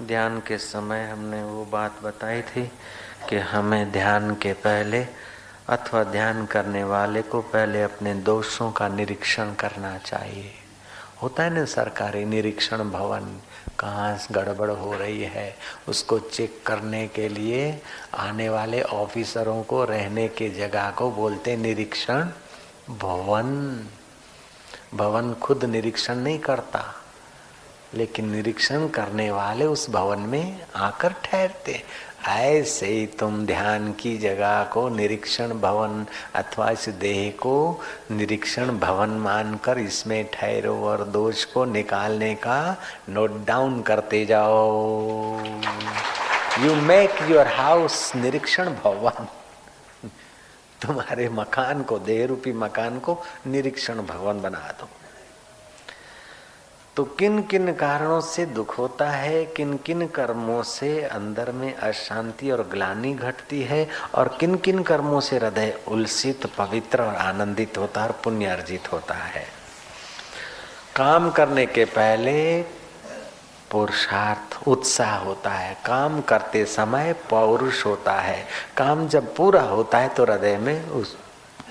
ध्यान के समय हमने वो बात बताई थी कि हमें ध्यान के पहले अथवा ध्यान करने वाले को पहले अपने दोषों का निरीक्षण करना चाहिए। होता है ना सरकारी निरीक्षण भवन, कहाँ गड़बड़ हो रही है उसको चेक करने के लिए आने वाले ऑफिसरों को रहने की जगह को बोलते निरीक्षण भवन। भवन खुद निरीक्षण नहीं करता, लेकिन निरीक्षण करने वाले उस भवन में आकर ठहरते। ऐसे ही तुम ध्यान की जगह को निरीक्षण भवन अथवा इस देह को निरीक्षण भवन मानकर इसमें ठहरो और दोष को निकालने का नोट डाउन करते जाओ। यू मेक योर हाउस निरीक्षण भवन। तुम्हारे मकान को, देह रूपी मकान को निरीक्षण भवन बना दो। तो किन किन कारणों से दुख होता है, किन किन कर्मों से अंदर में अशांति और ग्लानि घटती है, और किन किन कर्मों से हृदय उल्सित, पवित्र और आनंदित होता है और पुण्य अर्जित होता है। काम करने के पहले पुरुषार्थ, उत्साह होता है। काम करते समय पौरुष होता है। काम जब पूरा होता है तो हृदय में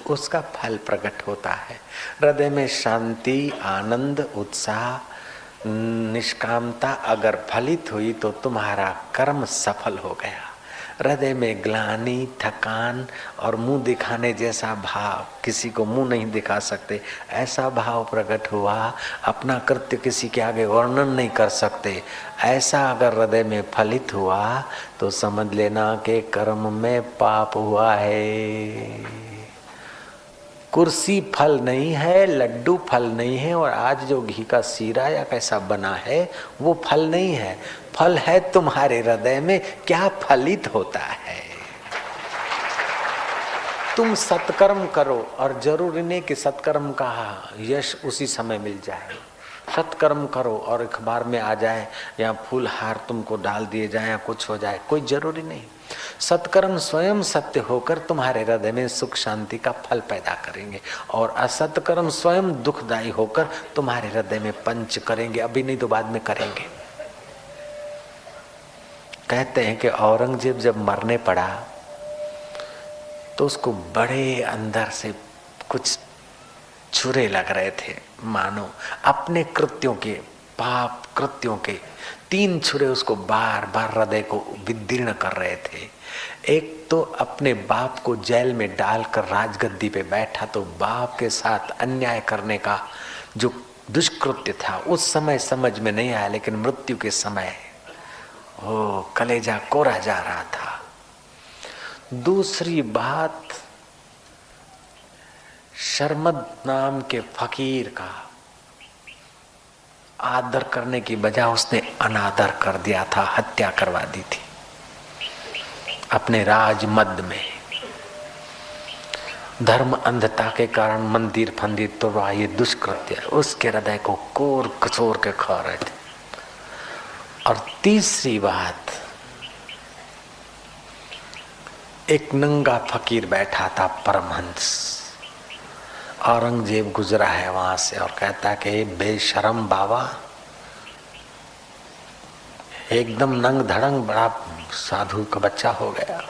उसका फल प्रकट होता है। हृदय में शांति, आनंद, उत्साह, निष्कामता अगर फलित हुई तो तुम्हारा कर्म सफल हो गया। हृदय में ग्लानि, थकान और मुंह दिखाने जैसा भाव, किसी को मुंह नहीं दिखा सकते ऐसा भाव प्रकट हुआ, अपना कृत्य किसी के आगे वर्णन नहीं कर सकते ऐसा अगर हृदय में फलित हुआ तो समझ लेना कि कर्म में पाप हुआ है। कुर्सी फल नहीं है, लड्डू फल नहीं है, और आज जो घी का सीरा या कैसा बना है वो फल नहीं है। फल है तुम्हारे हृदय में क्या फलित होता है। तुम सत्कर्म करो, और जरूरी नहीं कि सत्कर्म का यश उसी समय मिल जाए। सत्कर्म करो और अखबार में आ जाए या फूल हार तुमको डाल दिए जाए या कुछ हो जाए, कोई जरूरी नहीं। सत्कर्म स्वयं सत्य होकर तुम्हारे हृदय में सुख शांति का फल पैदा करेंगे, और असत्कर्म स्वयं दुखदायी होकर तुम्हारे हृदय में पंच करेंगे। अभी नहीं तो बाद में करेंगे। कहते हैं कि औरंगजेब जब मरने पड़ा तो उसको बड़े अंदर से कुछ छुरे लग रहे थे, मानो अपने कृत्यों के, पाप कृत्यों के 3 छुरे उसको बार बार हृदय को विदीर्ण कर रहे थे। एक तो अपने बाप को जेल में डालकर राजगद्दी पे बैठा तो बाप के साथ अन्याय करने का जो दुष्कृत्य था उस समय समझ में नहीं आया, लेकिन मृत्यु के समय कलेजा कोरा जा रहा था। दूसरी बात, शर्मद नाम के फकीर का आदर करने की बजाय उसने अनादर कर दिया था, हत्या करवा दी थी अपने राजमद में। धर्म अंधता के कारण मंदिर फंदिर तोड़वा, ये दुष्कृत्य उसके हृदय को कोर कचोर के खा रहे थे। और तीसरी बात, एक नंगा फकीर बैठा था, परमहंस। औरंगजेब गुजरा है वहां से और कहता कि बेशरम बाबा, एकदम नंग धड़ंग बड़ा साधु का बच्चा हो गया,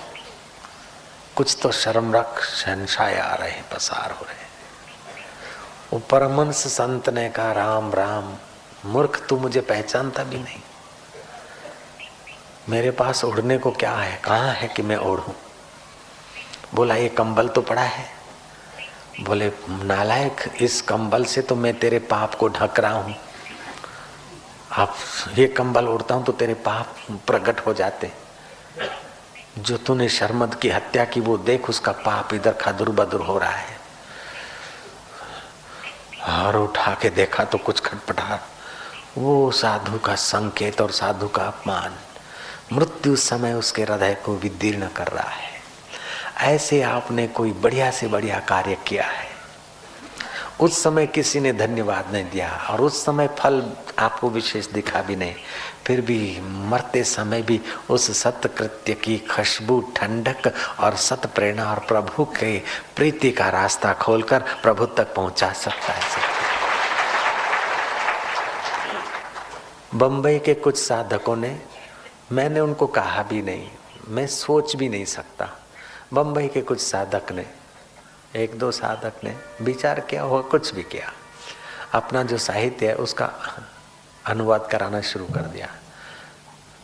कुछ तो शर्म रख, शहंशाह आ रहे, पसार हो रहे। वो परमहंस संत ने कहा, राम राम मूर्ख, तू मुझे पहचानता भी नहीं। मेरे पास उड़ने को क्या है, कहाँ है कि मैं ओढ़ूं। बोला ये कंबल तो पड़ा है। बोले नालायक, इस कंबल से तो मैं तेरे पाप को ढक रहा हूं। अब ये कंबल उड़ता हूं तो तेरे पाप प्रकट हो जाते। जो तूने शर्मद की हत्या की वो देख, उसका पाप इधर खादुर बदुर हो रहा है। और उठा के देखा तो कुछ खटपटा, वो साधु का संकेत और साधु का अपमान मृत्यु समय उसके हृदय को विदीर्ण कर रहा है। ऐसे आपने कोई बढ़िया से बढ़िया कार्य किया है, उस समय किसी ने धन्यवाद नहीं दिया और उस समय फल आपको विशेष दिखा भी नहीं, फिर भी मरते समय भी उस सत्कृत्य की खुशबू, ठंडक और सत प्रेरणा और प्रभु के प्रीति का रास्ता खोलकर प्रभु तक पहुंचा सकता है। बंबई के कुछ साधकों ने मैंने उनको कहा भी नहीं, मैं सोच भी नहीं सकता। बम्बई के कुछ साधक ने, एक दो साधक ने विचार किया हो, कुछ भी किया, अपना जो साहित्य है उसका अनुवाद कराना शुरू कर दिया,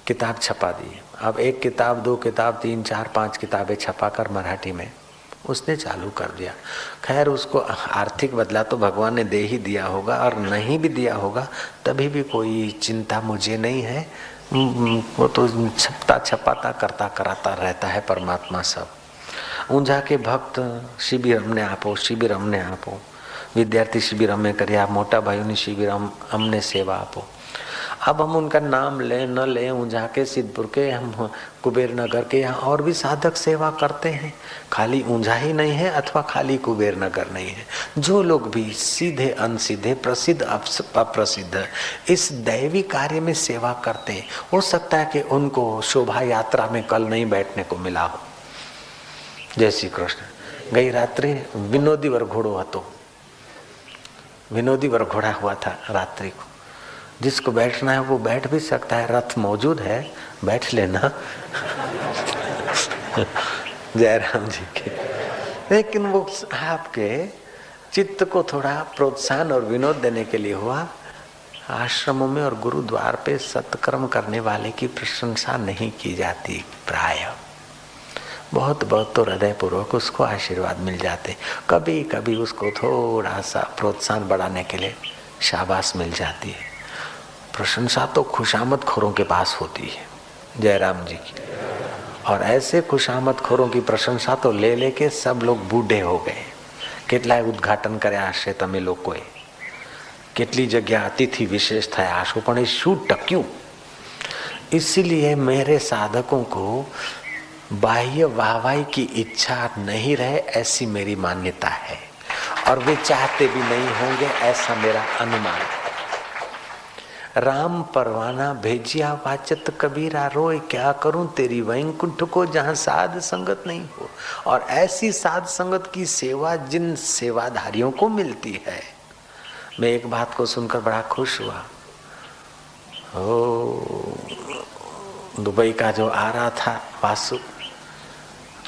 किताब छपा दी। अब एक किताब, दो किताब, 3, 4, 5 किताबें छपाकर मराठी में उसने चालू कर दिया। खैर उसको आर्थिक बदला तो भगवान ने दे ही दिया होगा, और नहीं भी दिया होगा तभी भी कोई चिंता मुझे नहीं है। वो तो छपता छपाता करता कराता रहता है परमात्मा सब। ऊंझा के भक्त शिबिर अમને આપો, शिबिर अમને આપो, विद्यार्थी शिबिर अमे करिए, मोटा भाइयों शिबिर अમને सेवा आपो। अब हम उनका नाम ले न ले, ऊंझा के, सिद्धपुर के, हम कुबेर नगर के, यहाँ और भी साधक सेवा करते हैं। खाली ऊंझा ही नहीं है अथवा खाली कुबेर नगर नहीं है। जो लोग भी सीधे अनसीधे, प्रसिद्ध अप्रसिद्ध इस दैवी कार्य में सेवा करते हैं, हो सकता है कि उनको शोभा यात्रा में कल नहीं बैठने को मिला हो। जय श्री कृष्ण। गई रात्रि विनोदी वरघोड़ो હતો, विनोदी वरघोड़ा हुआ था रात्रि को। जिसको बैठना है वो बैठ भी सकता है, रथ मौजूद है, बैठ लेना। जयराम जी के। लेकिन वो आपके चित्त को थोड़ा प्रोत्साहन और विनोद देने के लिए हुआ। आश्रमों में और गुरुद्वार पे सत्कर्म करने वाले की प्रशंसा नहीं की जाती, प्राय बहुत बहुत तो हृदय पूर्वक उसको आशीर्वाद मिल जाते, कभी कभी उसको थोड़ा सा प्रोत्साहन बढ़ाने के लिए शाबाश मिल जाती है। प्रशंसा तो खुशामद खोरों के पास होती है, जयराम जी की। और ऐसे खुशामद खोरों की प्रशंसा तो ले लेके सब लोग बूढ़े हो गए। કેટલાય ઉદ્ઘાટન કર્યા હશે તમે લોકોએ, કેટલી જગ્યા અતિથि विशेष થયા હશો, પણ એ શું ટક્યું? इसीलिए मेरे साधकों को बाह्य वाहवाही की इच्छा नहीं रहे ऐसी मेरी मान्यता है, और वे चाहते भी नहीं होंगे ऐसा मेरा अनुमान है। राम परवाना भेजिया वाचत कबीरा रोए, क्या करूं तेरी वैकुंठ को जहां साध संगत नहीं हो। और ऐसी साध संगत की सेवा जिन सेवाधारियों को मिलती है, मैं एक बात को सुनकर बड़ा खुश हुआ। दुबई का जो आ रहा था वासु,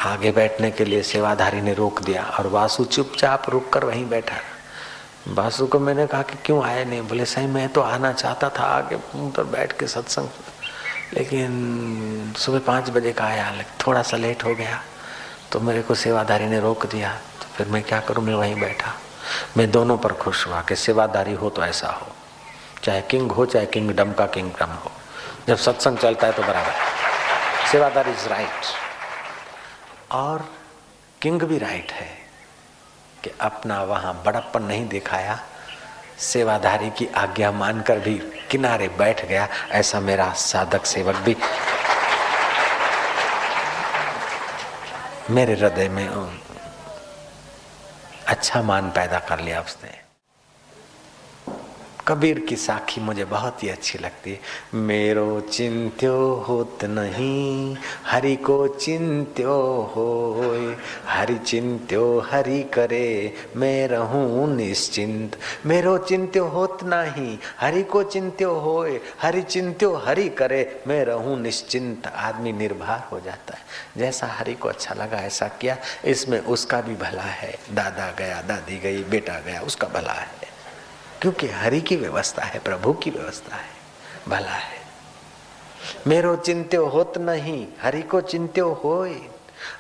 आगे बैठने के लिए सेवाधारी ने रोक दिया और वासु चुपचाप रुककर वहीं बैठा। वासु को मैंने कहा कि क्यों आए नहीं? बोले सही मैं तो आना चाहता था आगे उधर बैठ के सत्संग, लेकिन सुबह 5 बजे का आया, थोड़ा सा लेट हो गया तो मेरे को सेवाधारी ने रोक दिया, तो फिर मैं क्या करूं, मैं वहीं बैठा। मैं दोनों पर खुश हुआ कि सेवाधारी हो तो ऐसा हो, चाहे किंग हो चाहे किंगडम का किंगडम हो, जब सत्संग चलता है तो बराबर है। सेवाधारी इज राइट, और किंग भी राइट है कि अपना वहां बड़प्पन नहीं दिखाया, सेवाधारी की आज्ञा मानकर भी किनारे बैठ गया। ऐसा मेरा साधक सेवक भी मेरे हृदय में अच्छा मान पैदा कर लिया उसने। कबीर की साखी मुझे बहुत ही अच्छी लगती है। मेरो चिंत्यो होत नहीं, हरि को चिंत्यो होय, हरि चिंत्यो हरि करे, मैं रहूं निश्चिंत। मेरो चिंत्यो होत नहीं, हरि को चिंत्यो होय, हरि चिंत्यो हरि करे, मैं रहूं निश्चिंत। आदमी निर्भर हो जाता है, जैसा हरि को अच्छा लगा ऐसा किया। इसमें उसका भी भला है, दादा गया, दादी गई, बेटा गया, उसका भला है, क्योंकि हरि की व्यवस्था है, प्रभु की व्यवस्था है, भला है। मेरो चिंत्यो होत नहीं, हरि को चिंत्यो होय,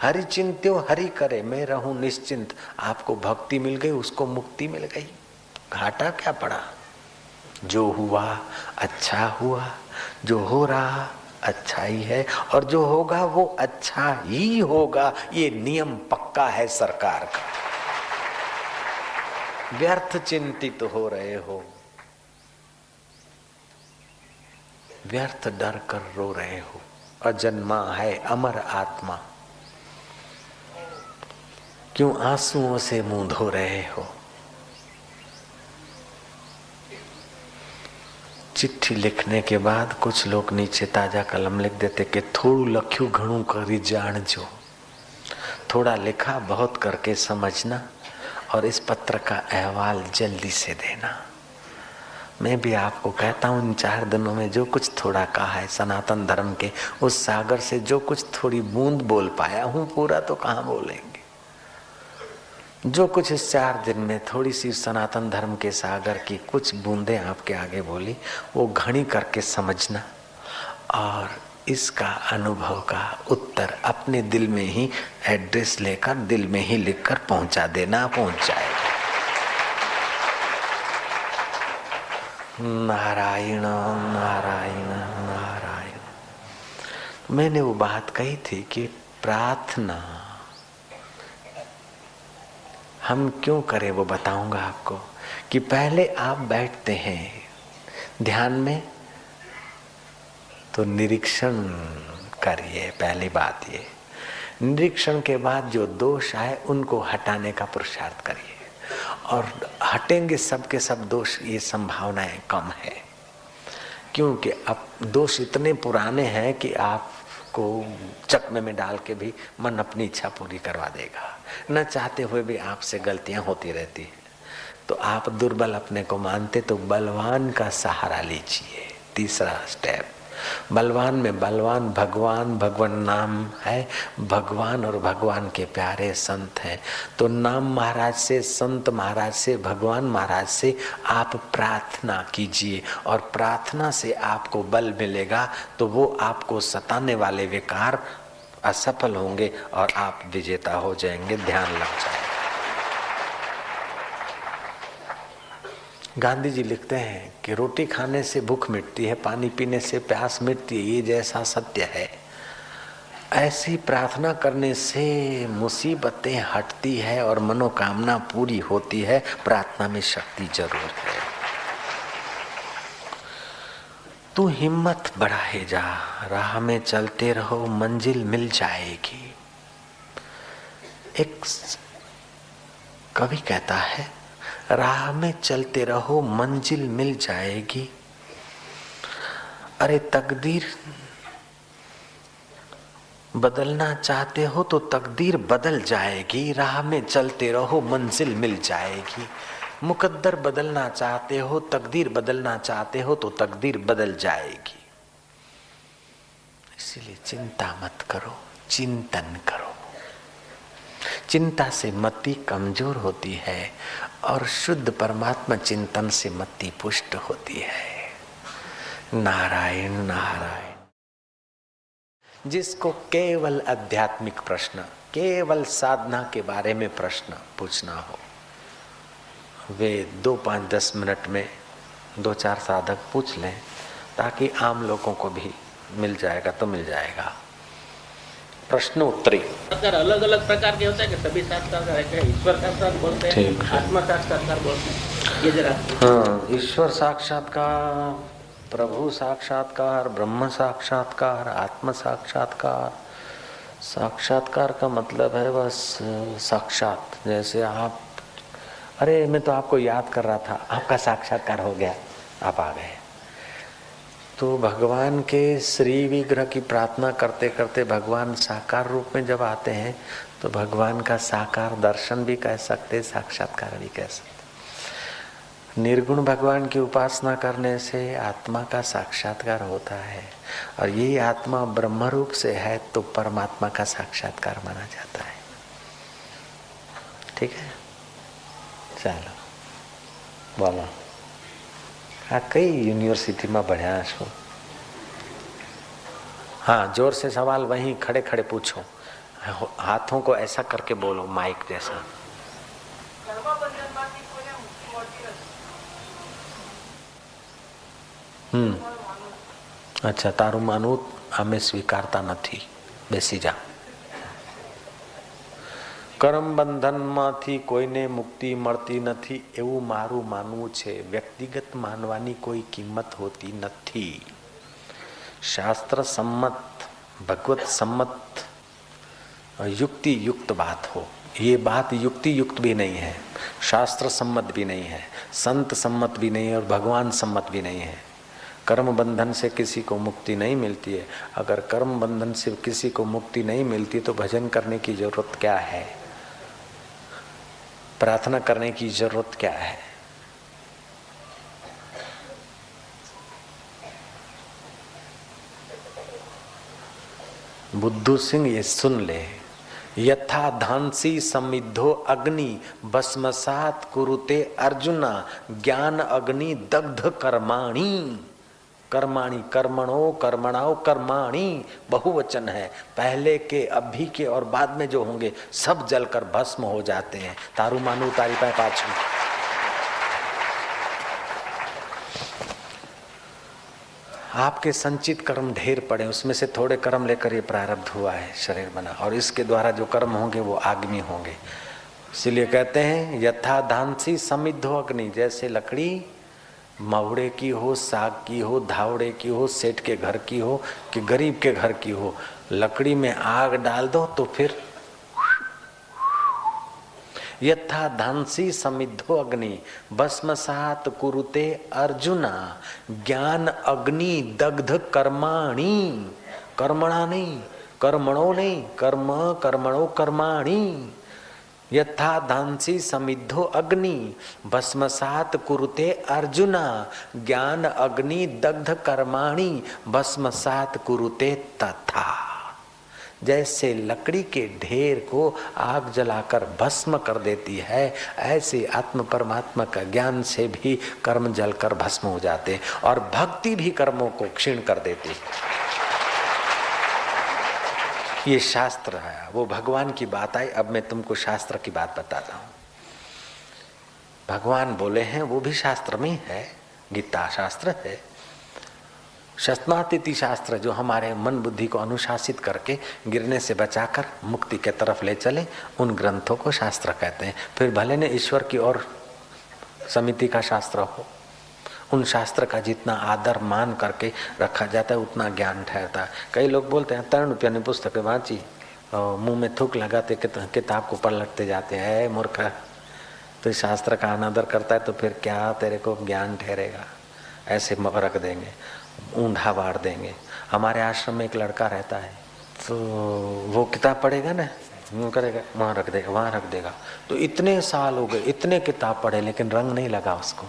हरि चिंत्यो हरि करे, मैं रहूं निश्चिंत। आपको भक्ति मिल गई, उसको मुक्ति मिल गई, घाटा क्या पड़ा? जो हुआ अच्छा हुआ, जो हो रहा अच्छा ही है, और जो होगा वो अच्छा ही होगा। ये नियम पक्का है सरकार का। व्यर्थ चिंतित हो रहे हो, व्यर्थ डर कर रो रहे हो। अजन्मा है अमर आत्मा, क्यों आंसुओं से मुंह धो रहे हो? चिट्ठी लिखने के बाद कुछ लोग नीचे ताजा कलम लिख देते कि थोड़ू लख्यू घणू करी जाणजो। थोड़ा लिखा, बहुत करके समझना, और इस पत्र का अहवाल जल्दी से देना। मैं भी आपको कहता हूँ इन 4 दिनों में जो कुछ थोड़ा कहा है सनातन धर्म के, उस सागर से जो कुछ थोड़ी बूंद बोल पाया हूँ, पूरा तो कहाँ बोलेंगे। जो कुछ इस 4 दिन में थोड़ी सी सनातन धर्म के सागर की कुछ बूंदें आपके आगे बोली, वो घड़ी करके समझना और इसका अनुभव का उत्तर अपने दिल में ही एड्रेस लेकर दिल में ही लिखकर पहुंचा देना, पहुंच जाएगा। नारायण नारायण नारायण। मैंने वो बात कही थी कि प्रार्थना हम क्यों करें वो बताऊंगा आपको। कि पहले आप बैठते हैं ध्यान में तो निरीक्षण करिए। पहली बात ये, निरीक्षण के बाद जो दोष आए उनको हटाने का पुरुषार्थ करिए, और हटेंगे सब के सब दोष, ये संभावनाएं कम है। क्योंकि अब दोष इतने पुराने हैं कि आपको चकमे में डाल के भी मन अपनी इच्छा पूरी करवा देगा। न चाहते हुए भी आपसे गलतियां होती रहती हैं। तो आप दुर्बल अपने को मानते तो बलवान का सहारा लीजिए। तीसरा स्टेप, बलवान में बलवान भगवान, भगवान नाम है, भगवान और भगवान के प्यारे संत हैं। तो नाम महाराज से, संत महाराज से, भगवान महाराज से आप प्रार्थना कीजिए, और प्रार्थना से आपको बल मिलेगा तो वो आपको सताने वाले विकार असफल होंगे और आप विजेता हो जाएंगे, ध्यान लग जाएगा। गांधी जी लिखते हैं कि रोटी खाने से भूख मिटती है, पानी पीने से प्यास मिटती है, ये जैसा सत्य है ऐसी प्रार्थना करने से मुसीबतें हटती है और मनोकामना पूरी होती है। प्रार्थना में शक्ति जरूर है। तू हिम्मत बढ़ाए जा, राह में चलते रहो, मंजिल मिल जाएगी। एक कवि कहता है, राह में चलते रहो मंजिल मिल जाएगी। अरे तकदीर बदलना चाहते हो तो तकदीर बदल जाएगी। राह में चलते रहो मंजिल मिल जाएगी। मुकद्दर बदलना चाहते हो, तकदीर बदलना चाहते हो तो तकदीर बदल जाएगी। इसीलिए चिंता मत करो, चिंतन करो। चिंता से मति कमजोर होती है और शुद्ध परमात्मा चिंतन से मति पुष्ट होती है। नारायण नारायण। जिसको केवल आध्यात्मिक प्रश्न, केवल साधना के बारे में प्रश्न पूछना हो, वे 2, 5, 10 मिनट में 2-4 साधक पूछ लें, ताकि आम लोगों को भी मिल जाएगा तो मिल जाएगा। प्रश्न उत्तरी प्रकार अलग अलग प्रकार के होते हैं कि सभी साक्षात्कार है, ईश्वर साक्षात्कार बोलते हैं, आत्मा साक्षात्कार बोलते हैं, ये जरा। हाँ, ईश्वर साक्षात्कार, प्रभु साक्षात्कार, ब्रह्म साक्षात्कार, आत्म साक्षात्कार। साक्षात्कार का मतलब है बस साक्षात। जैसे आप, अरे मैं तो आपको याद कर रहा था, आपका साक्षात्कार हो गया, आप आ गए। तो भगवान के श्री विग्रह की प्रार्थना करते करते भगवान साकार रूप में जब आते हैं तो भगवान का साकार दर्शन भी कह सकते, साक्षात्कार भी कह सकते। निर्गुण भगवान की उपासना करने से आत्मा का साक्षात्कार होता है, और यही आत्मा ब्रह्म रूप से है तो परमात्मा का साक्षात्कार माना जाता है। ठीक है, चलो बोलो। हाँ, कई यूनिवर्सिटी में बढ़िया छो। हाँ, जोर से सवाल वहीं खड़े खड़े पूछो, हाथों को ऐसा करके बोलो माइक जैसा। अच्छा, तारू मानવું અમે સ્વીકારતા નથી, બેસી જા। કર્મ બંધનમાંથી કોઈને મુક્તિ મળતી નથી એવું મારું માનવું છે। વ્યક્તિગત માનવાની કોઈ કિંમત હોતી નથી। शास्त्र सम्मत, भगवत सम्मत, युक्ति युक्त बात हो। ये बात युक्ति युक्त भी नहीं है, शास्त्र सम्मत भी नहीं है, संत सम्मत भी नहीं है और भगवान सम्मत भी नहीं है। कर्म बंधन से किसी को मुक्ति नहीं मिलती है। अगर कर्म बंधन से किसी को मुक्ति नहीं मिलती तो भजन करने की जरूरत क्या है, प्रार्थना करने की जरूरत क्या है? बुद्धू सिंह ये सुन ले। यथा धांसी समिद्धो अग्नि भस्मसात कुरुते अर्जुना ज्ञान अग्नि दग्ध कर्माणि। कर्माणि कर्मणो कर्मणाओ कर्माणि बहुवचन है। पहले के, अभी के और बाद में जो होंगे सब जलकर भस्म हो जाते हैं। तारू मानू तारी पाए पाछू। आपके संचित कर्म ढेर पड़े, उसमें से थोड़े कर्म लेकर ये प्रारब्ध हुआ है, शरीर बना, और इसके द्वारा जो कर्म होंगे वो आगामी होंगे। इसीलिए कहते हैं यथा धांसी समिद्धो अग्नि, जैसे लकड़ी महुड़े की हो, साग की हो, धावड़े की हो, सेठ के घर की हो कि गरीब के घर की हो, लकड़ी में आग डाल दो तो फिर यथा धांसी समिद्धो अग्नि भस्मसात कुरुते अर्जुना ज्ञान अग्नि दग्ध कर्माणि। कर्मणा नहीं, कर्मणो नहीं, कर्म कर्मणो कर्माणि। यथा धांसी समिद्धो अग्नि भस्मसात कुरुते अर्जुना ज्ञान अग्नि दग्ध कर्माणि भस्मसात कुरुते तथा। जैसे लकड़ी के ढेर को आग जलाकर भस्म कर देती है, ऐसे आत्म परमात्मा का ज्ञान से भी कर्म जलकर भस्म हो जाते, और भक्ति भी कर्मों को क्षीण कर देती है। ये शास्त्र है, वो भगवान की बात आई। अब मैं तुमको शास्त्र की बात बताता हूँ। भगवान बोले हैं, वो भी शास्त्र में है, गीता शास्त्र है, शस्त्रातिथि शास्त्र, जो हमारे मन बुद्धि को अनुशासित करके गिरने से बचाकर मुक्ति के तरफ ले चले, उन ग्रंथों को शास्त्र कहते हैं। फिर भले ने ईश्वर की और समिति का शास्त्र हो, उन शास्त्र का जितना आदर मान करके रखा जाता है उतना ज्ञान ठहरता है। कई लोग बोलते हैं 3 रुपया ने पुस्तक वाँची और मुंह में थूक लगाते किताब को पलटते जाते हैं, मूर्ख। तो शास्त्र का अनादर करता है तो फिर क्या तेरे को ज्ञान ठहरेगा? ऐसे रख देंगे, ऊंधा वाड़ देंगे। हमारे आश्रम में एक लड़का रहता है, तो वो किताब पढ़ेगा ना, यूँ करेगा, वहाँ रख देगा, वहाँ रख देगा। तो इतने साल हो गए, इतने किताब पढ़े, लेकिन रंग नहीं लगा उसको।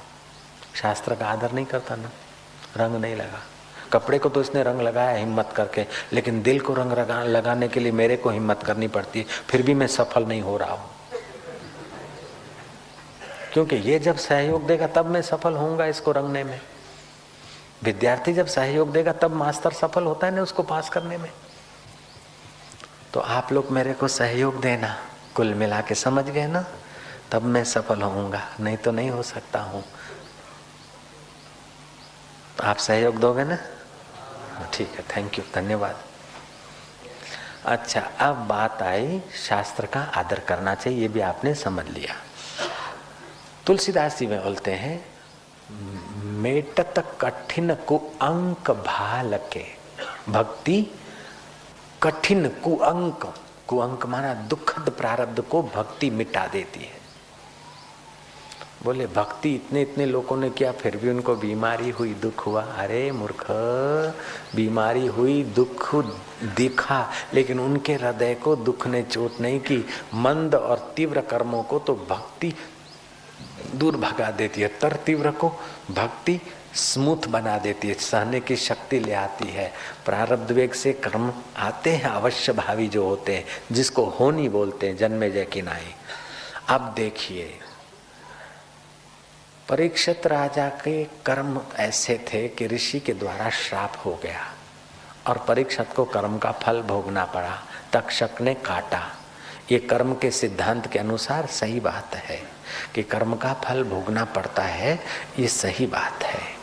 शास्त्र का आदर नहीं करता ना, रंग नहीं लगा। कपड़े को तो इसने रंग लगाया हिम्मत करके, लेकिन दिल को रंग लगाने के लिए मेरे को हिम्मत करनी पड़ती है, फिर भी मैं सफल नहीं हो रहा हूँ। क्योंकि ये जब सहयोग देगा तब मैं सफल होऊंगा इसको रंगने में। विद्यार्थी जब सहयोग देगा तब मास्टर सफल होता है ना उसको पास करने में। तो आप लोग मेरे को सहयोग देना, कुल मिला के समझ गए ना, तब मैं सफल होऊंगा, नहीं तो नहीं हो सकता हूँ। तो आप सहयोग दोगे ना? ठीक है, थैंक यू, धन्यवाद। अच्छा, अब बात आई शास्त्र का आदर करना चाहिए, ये भी आपने समझ लिया। तुलसीदास जी में बोलते हैं, मेटत कठिन कुअंक भाल के, भक्ति कठिन कुअंक, कुअंक माना दुखद प्रारब्ध को भक्ति मिटा देती है। बोले भक्ति इतने इतने लोगों ने किया फिर भी उनको बीमारी हुई, दुख हुआ। अरे मूर्ख, बीमारी हुई, दुख दिखा, लेकिन उनके हृदय को दुख ने चोट नहीं की। मंद और तीव्र कर्मों को तो भक्ति दूर भगा देती है, तर तीव्र को भक्ति स्मूथ बना देती है, सहने की शक्ति ले आती है। प्रारब्ध वेग से कर्म आते हैं अवश्य भावी जो होते हैं, जिसको होनी बोलते हैं, जन्मेजय की नाई। अब देखिए, परीक्षित राजा के कर्म ऐसे थे कि ऋषि के द्वारा श्राप हो गया और परीक्षित को कर्म का फल भोगना पड़ा। तक्षक ने काटा। ये कर्म के सिद्धांत के अनुसार सही बात है कि कर्म का फल भोगना पड़ता है, ये सही बात है।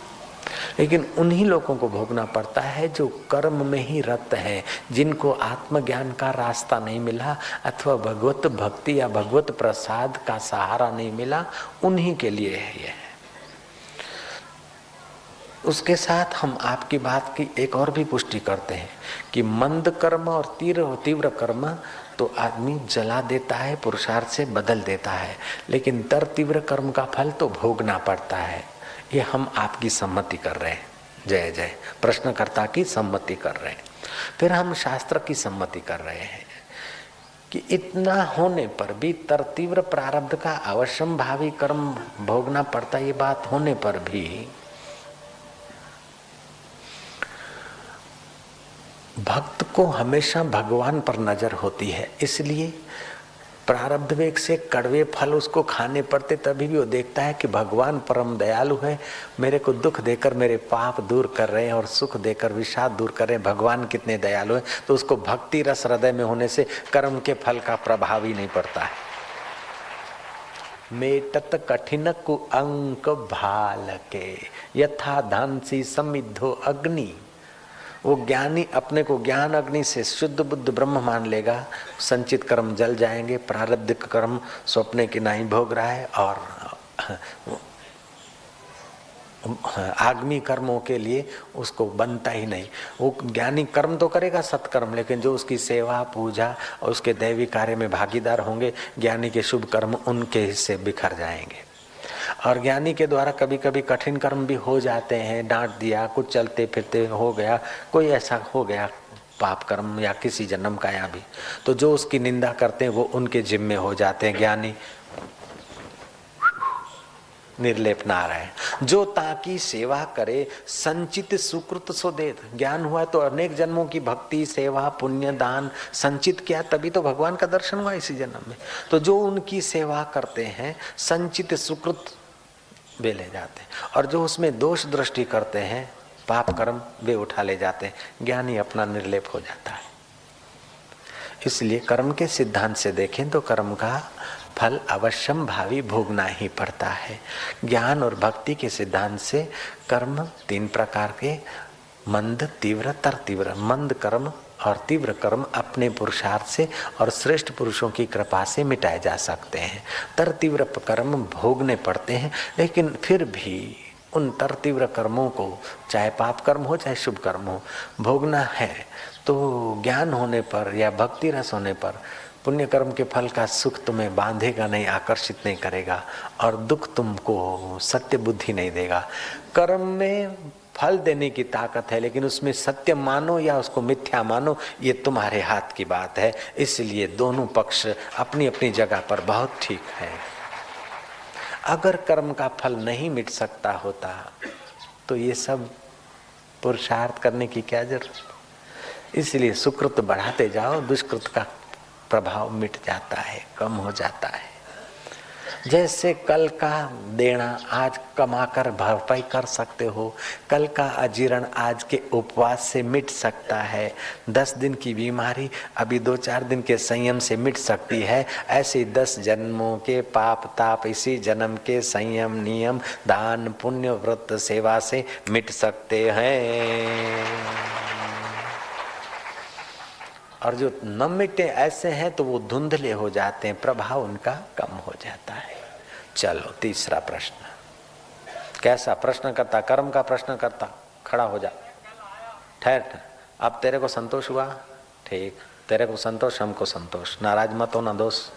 लेकिन उन्हीं लोगों को भोगना पड़ता है जो कर्म में ही रत है, जिनको आत्मज्ञान का रास्ता नहीं मिला अथवा भगवत भक्ति या भगवत प्रसाद का सहारा नहीं मिला, उन्हीं के लिए है यह। उसके साथ हम आपकी बात की एक और भी पुष्टि करते हैं कि मंद कर्म और तीव्र कर्म तो आदमी जला देता है, पुरुषार्थ से बदल देता है, लेकिन तर तीव्र कर्म का फल तो भोगना पड़ता है। ये हम आपकी सम्मति कर रहे हैं, जय जय, प्रश्नकर्ता की सम्मति कर रहे हैं। फिर हम शास्त्र की सम्मति कर रहे हैं कि इतना होने पर भी तर तीव्र प्रारब्ध का अवश्यम भावी कर्म भोगना पड़ता, ये बात होने पर भी भक्त को हमेशा भगवान पर नजर होती है, इसलिए प्रारब्ध वेग से कड़वे फल उसको खाने पड़ते, तभी भी वो देखता है कि भगवान परम दयालु है, मेरे को दुख देकर मेरे पाप दूर कर रहे हैं और सुख देकर विषाद दूर कर रहे हैं, भगवान कितने दयालु हैं। तो उसको भक्ति रस हृदय में होने से कर्म के फल का प्रभाव ही नहीं पड़ता है। मेटत कठिन कु अंक भाल के यथा धांसी समिद्धो अग्नि। वो ज्ञानी अपने को ज्ञान अग्नि से शुद्ध बुद्ध ब्रह्म मान लेगा, संचित कर्म जल जाएंगे, प्रारब्ध कर्म स्वप्ने की नहीं भोग रहा है और आगामी कर्मों के लिए उसको बनता ही नहीं। वो ज्ञानी कर्म तो करेगा सत्कर्म, लेकिन जो उसकी सेवा पूजा और उसके दैवी कार्य में भागीदार होंगे, ज्ञानी के शुभ कर्म उनके हिस्से बिखर जाएंगे। और ज्ञानी के द्वारा कभी कभी कठिन कर्म भी हो जाते हैं, डांट दिया, कुछ चलते फिरते हो गया, कोई ऐसा हो गया पाप कर्म या किसी जन्म का यहाँ भी, तो जो उसकी निंदा करते हैं वो उनके जिम्मे हो जाते हैं। ज्ञानी निर्लेप नारायण जो ताकि सेवा करे संचित सुकृत सो देत। ज्ञान हुआ तो अनेक जन्मों की भक्ति सेवा पुण्य दान संचित किया, तभी तो भगवान का दर्शन हुआ इसी जन्म में। तो जो उनकी सेवा करते हैं संचित सुकृत वे ले जाते हैं, और जो उसमें दोष दृष्टि करते हैं पाप कर्म वे उठा ले जाते हैं। ज्ञानी अपना निर्लेप हो जाता है। इसलिए कर्म के सिद्धांत से देखें तो कर्म का फल अवश्यम भावी भोगना ही पड़ता है। ज्ञान और भक्ति के सिद्धांत से कर्म तीन प्रकार के, मंद तीव्र तर तीव्र। मंद कर्म और तीव्र कर्म अपने पुरुषार्थ से और श्रेष्ठ पुरुषों की कृपा से मिटाए जा सकते हैं। तर तीव्र कर्म भोगने पड़ते हैं, लेकिन फिर भी उन तर तीव्र कर्मों को, चाहे पाप कर्म हो चाहे शुभ कर्म हो, भोगना है। तो ज्ञान होने पर या भक्ति रस होने पर पुण्य कर्म के फल का सुख तुम्हें बांधेगा नहीं, आकर्षित नहीं करेगा, और दुख तुमको सत्य बुद्धि नहीं देगा। कर्म में फल देने की ताकत है, लेकिन उसमें सत्य मानो या उसको मिथ्या मानो ये तुम्हारे हाथ की बात है। इसलिए दोनों पक्ष अपनी अपनी जगह पर बहुत ठीक है। अगर कर्म का फल नहीं मिट सकता होता तो ये सब पुरुषार्थ करने की क्या जरूरत। इसलिए सुकृत बढ़ाते जाओ, दुष्कृत का प्रभाव मिट जाता है, कम हो जाता है। जैसे कल का देना आज कमाकर भरपाई कर सकते हो, कल का अजीर्ण आज के उपवास से मिट सकता है, 10 दिन की बीमारी अभी 2-4 दिन के संयम से मिट सकती है। ऐसे 10 जन्मों के पाप ताप इसी जन्म के संयम नियम दान पुण्य व्रत सेवा से मिट सकते हैं। और जो न मिटे ऐसे हैं तो वो धुंधले हो जाते हैं, प्रभाव उनका कम हो जाता है। चलो तीसरा प्रश्न। कैसा प्रश्न करता? कर्म का प्रश्न करता। खड़ा हो जा, ठहर। अब तेरे को संतोष हुआ? ठीक, तेरे को संतोष हमको संतोष। नाराज मत हो ना दोस्त।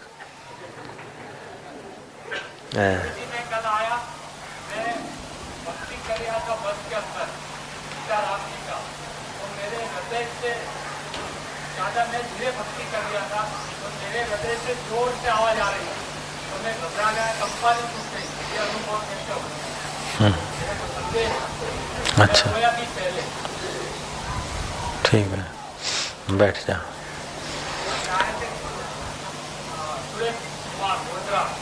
मैं धीरे भक्ति कर रहा था तो मेरे हृदय से जोर से आवाज आ रही है, तो मैं घबरा गया, कंपानी टूट गई। ये अनुभव कैसे हो? अच्छा, भी पहले ठीक है, बैठ जा।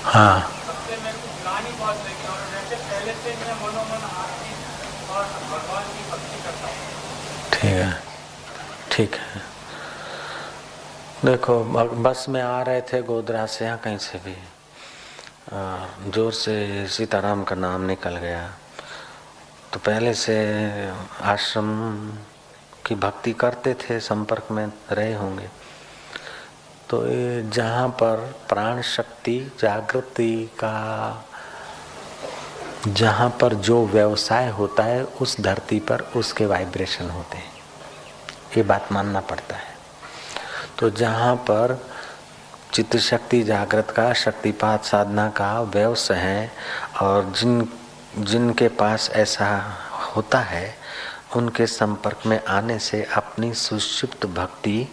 हाँ, सबसे मेरे को ग्लानि बहुत लगी, और वैसे पहले से मैं मनोमन आरती और भगवान की भक्ति करता हूँ। ठीक है, ठीक है। देखो, बस में आ रहे थे गोधरा से या कहीं से भी, जोर से सीताराम का नाम निकल गया। तो पहले से आश्रम की भक्ति करते थे, संपर्क में रहे होंगे। तो जहाँ पर प्राण शक्ति जागृति का, जहाँ पर जो व्यवसाय होता है उस धरती पर उसके वाइब्रेशन होते हैं, ये बात मानना पड़ता है। तो जहाँ पर चित्त शक्ति जागृत का शक्तिपात साधना का व्यवसाय है और जिनके पास ऐसा होता है उनके संपर्क में आने से अपनी सुषुप्त भक्ति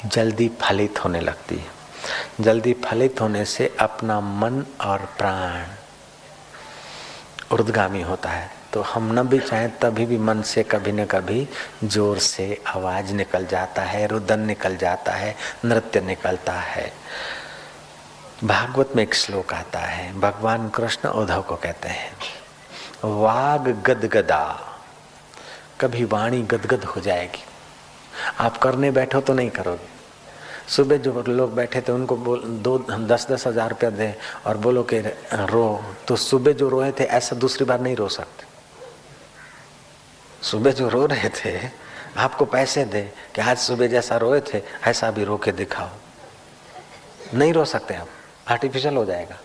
जल्दी फलित होने लगती है। जल्दी फलित होने से अपना मन और प्राण ऊर्ध्वगामी होता है। तो हम न भी चाहें तभी भी मन से कभी न कभी जोर से आवाज निकल जाता है, रुदन निकल जाता है, नृत्य निकलता है। भागवत में एक श्लोक आता है, भगवान कृष्ण उद्धव को कहते हैं वाग गदगदा, कभी वाणी गदगद हो जाएगी। आप करने बैठो तो नहीं करोगे। सुबह जो लोग बैठे थे उनको बोल 10-10 हजार रुपया दे और बोलो कि रो, तो सुबह जो रोए थे ऐसा दूसरी बार नहीं रो सकते। सुबह जो रो रहे थे आपको पैसे दे कि आज सुबह जैसा रोए थे ऐसा भी रो के दिखाओ, नहीं रो सकते आप, आर्टिफिशियल हो जाएगा।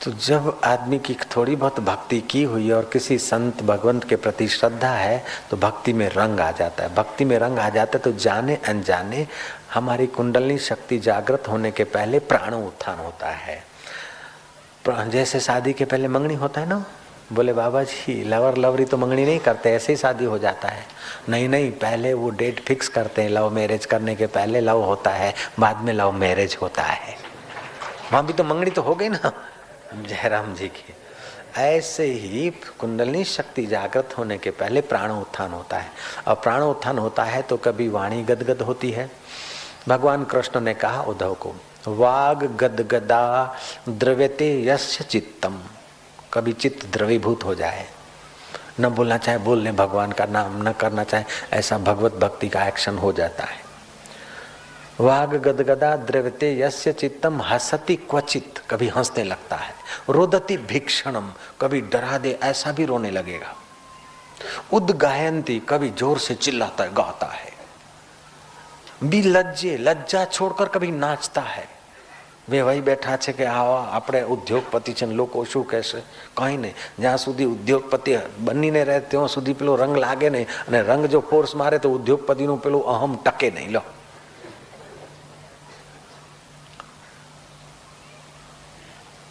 तो जब आदमी की थोड़ी बहुत भक्ति की हुई और किसी संत भगवंत के प्रति श्रद्धा है तो भक्ति में रंग आ जाता है। भक्ति में रंग आ जाता है तो जाने अनजाने हमारी कुंडलिनी शक्ति जागृत होने के पहले प्राण उत्थान होता है। जैसे शादी के पहले मंगनी होता है ना, बोले बाबा जी लवर लवरी तो मंगनी नहीं करते, ऐसे ही शादी हो जाता है। नहीं, पहले वो डेट फिक्स करते हैं। लव मैरिज करने के पहले लव होता है, बाद में लव मैरिज होता है। वहां भी तो मंगनी तो हो गई ना जयराम जी की। ऐसे ही कुंडलिनी शक्ति जागृत होने के पहले प्राण उत्थान होता है, और प्राण उत्थान होता है तो कभी वाणी गदगद होती है। भगवान कृष्ण ने कहा उद्धव को, वाग गदगदा द्रव्यते यस्य चित्तम, कभी चित्त द्रवीभूत हो जाए, न बोलना चाहे बोल ले, भगवान का नाम न करना चाहे, ऐसा भगवत भक्ति का एक्शन हो जाता है। वाग गदगदा द्रव्यते यस्य चित्तम हसति क्वचित, कभी हंसने लगता है। रोदति भीक्षणम, कभी डरा दे ऐसा भी रोने लगेगा। उद्गायंती, कभी जोर से चिल्लाता है, गाता है। बिलज्जे, लज्जा छोड़कर कभी नाचता है। वे वही बैठा છે કે આવા આપણે ઉદ્યોગપતિ છે, લોકો શું કહેશે, કંઈ નહીં। જ્યાં સુધી ઉદ્યોગપતિ બનીને રહે ત્યાં સુધી પેલો રંગ લાગે નહીં, અને રંગ જો ફોર્સ મારે તો ઉદ્યોગપતિનું પેલું અહમ ટકે નહીં। લો,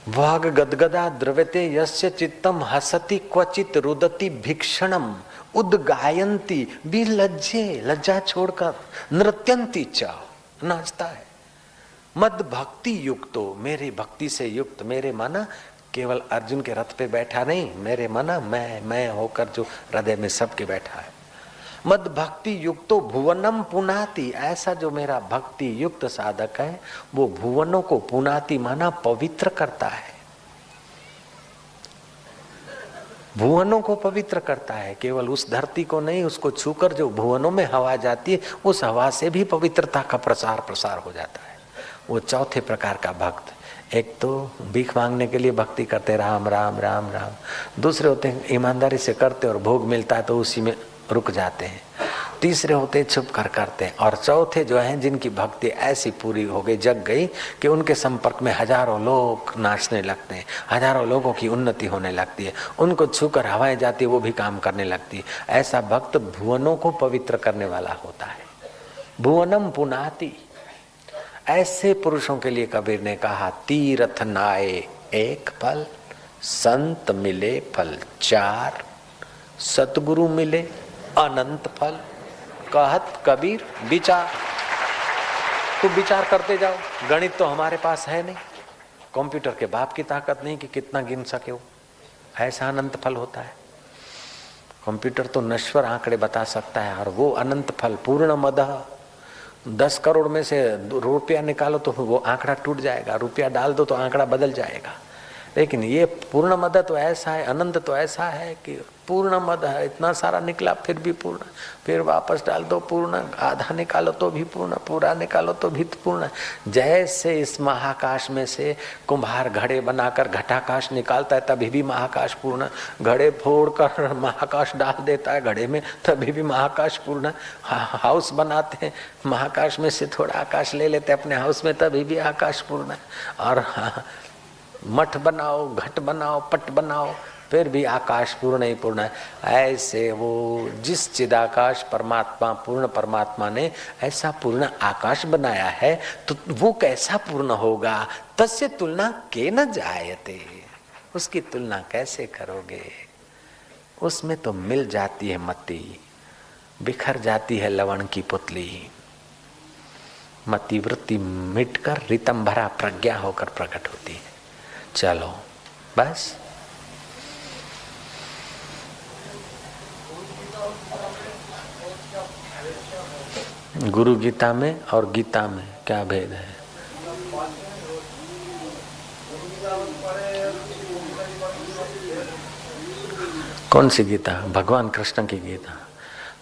वाग गदगदा द्रव्यते यस्य चित्तम हसति क्वचित रुदति भीक्षणम उद्गायंती बिलज्जे, लज्जा छोड़कर नृत्यंती च, नाचता है। मद भक्ति युक्तो, मेरे भक्ति से युक्त, मेरे माना केवल अर्जुन के रथ पे बैठा नहीं, मेरे माना मैं होकर जो हृदय में सबके बैठा है। मद भक्ति युक्तो भुवनम पुनाति, ऐसा जो मेरा भक्ति युक्त साधक है वो भुवनों को पुनाति माना पवित्र करता है। भुवनों को पवित्र करता है, केवल उस धरती को नहीं, उसको छूकर जो भुवनों में हवा जाती है उस हवा से भी पवित्रता का प्रसार हो जाता है। वो चौथे प्रकार का भक्त। एक तो भीख मांगने के लिए भक्ति करते राम राम राम राम, दूसरे होते हैं ईमानदारी से करते और भोग मिलता है तो उसी में रुक जाते हैं, तीसरे होते छुप कर करते हैं, और चौथे जो हैं जिनकी भक्ति ऐसी पूरी हो गई, जग गई कि उनके संपर्क में हजारों लोग नाचने लगते हैं, हजारों लोगों की उन्नति होने लगती है, उनको छूकर हवाएं जाती है वो भी काम करने लगती है। ऐसा भक्त भुवनों को पवित्र करने वाला होता है। भुवनम पुनाति, ऐसे पुरुषों के लिए कबीर ने कहा, तीर्थ नाए एक फल, संत मिले फल चार, सतगुरु मिले अनंत फल। कहत कबीर विचार, तू विचार करते जाओ। गणित तो हमारे पास है नहीं, कंप्यूटर के बाप की ताकत नहीं कि कितना गिन सके वो, ऐसा अनंत फल होता है। कंप्यूटर तो नश्वर आंकड़े बता सकता है, और वो अनंत फल पूर्ण मदह, 10 करोड़ में से रुपया निकालो तो वो आंकड़ा टूट जाएगा, रुपया डाल दो तो आंकड़ा बदल जाएगा। लेकिन ये पूर्ण मद तो ऐसा है, अनंत तो ऐसा है कि पूर्ण मद है, इतना सारा निकला फिर भी पूर्ण, फिर वापस डाल दो पूर्ण, आधा निकालो तो भी पूर्ण, पूरा निकालो तो भी पूर्ण। जैसे इस महाकाश में से कुम्हार घड़े बनाकर घटाकाश निकालता है तभी भी महाकाश पूर्ण, घड़े फोड़कर महाकाश डाल देता है घड़े में तभी भी महाकाश पूर्ण। हाउस बनाते हैं, महाकाश में से थोड़ा आकाश ले लेते अपने हाउस में तभी भी आकाश पूर्ण है। और मठ बनाओ, घट बनाओ, पट बनाओ, फिर भी आकाश पूर्ण ही पूर्ण है। ऐसे वो जिस चिदाकाश परमात्मा, पूर्ण परमात्मा ने ऐसा पूर्ण आकाश बनाया है तो वो कैसा पूर्ण होगा। तस्य तुलना के न जायते, उसकी तुलना कैसे करोगे। उसमें तो मिल जाती है मति, बिखर जाती है लवण की पुतली, मति वृत्ति मिटकर रितम भरा प्रज्ञा होकर प्रकट होती है। चलो बस गुरु गीता में और गीता में क्या भेद है? कौन सी गीता? भगवान कृष्ण की गीता।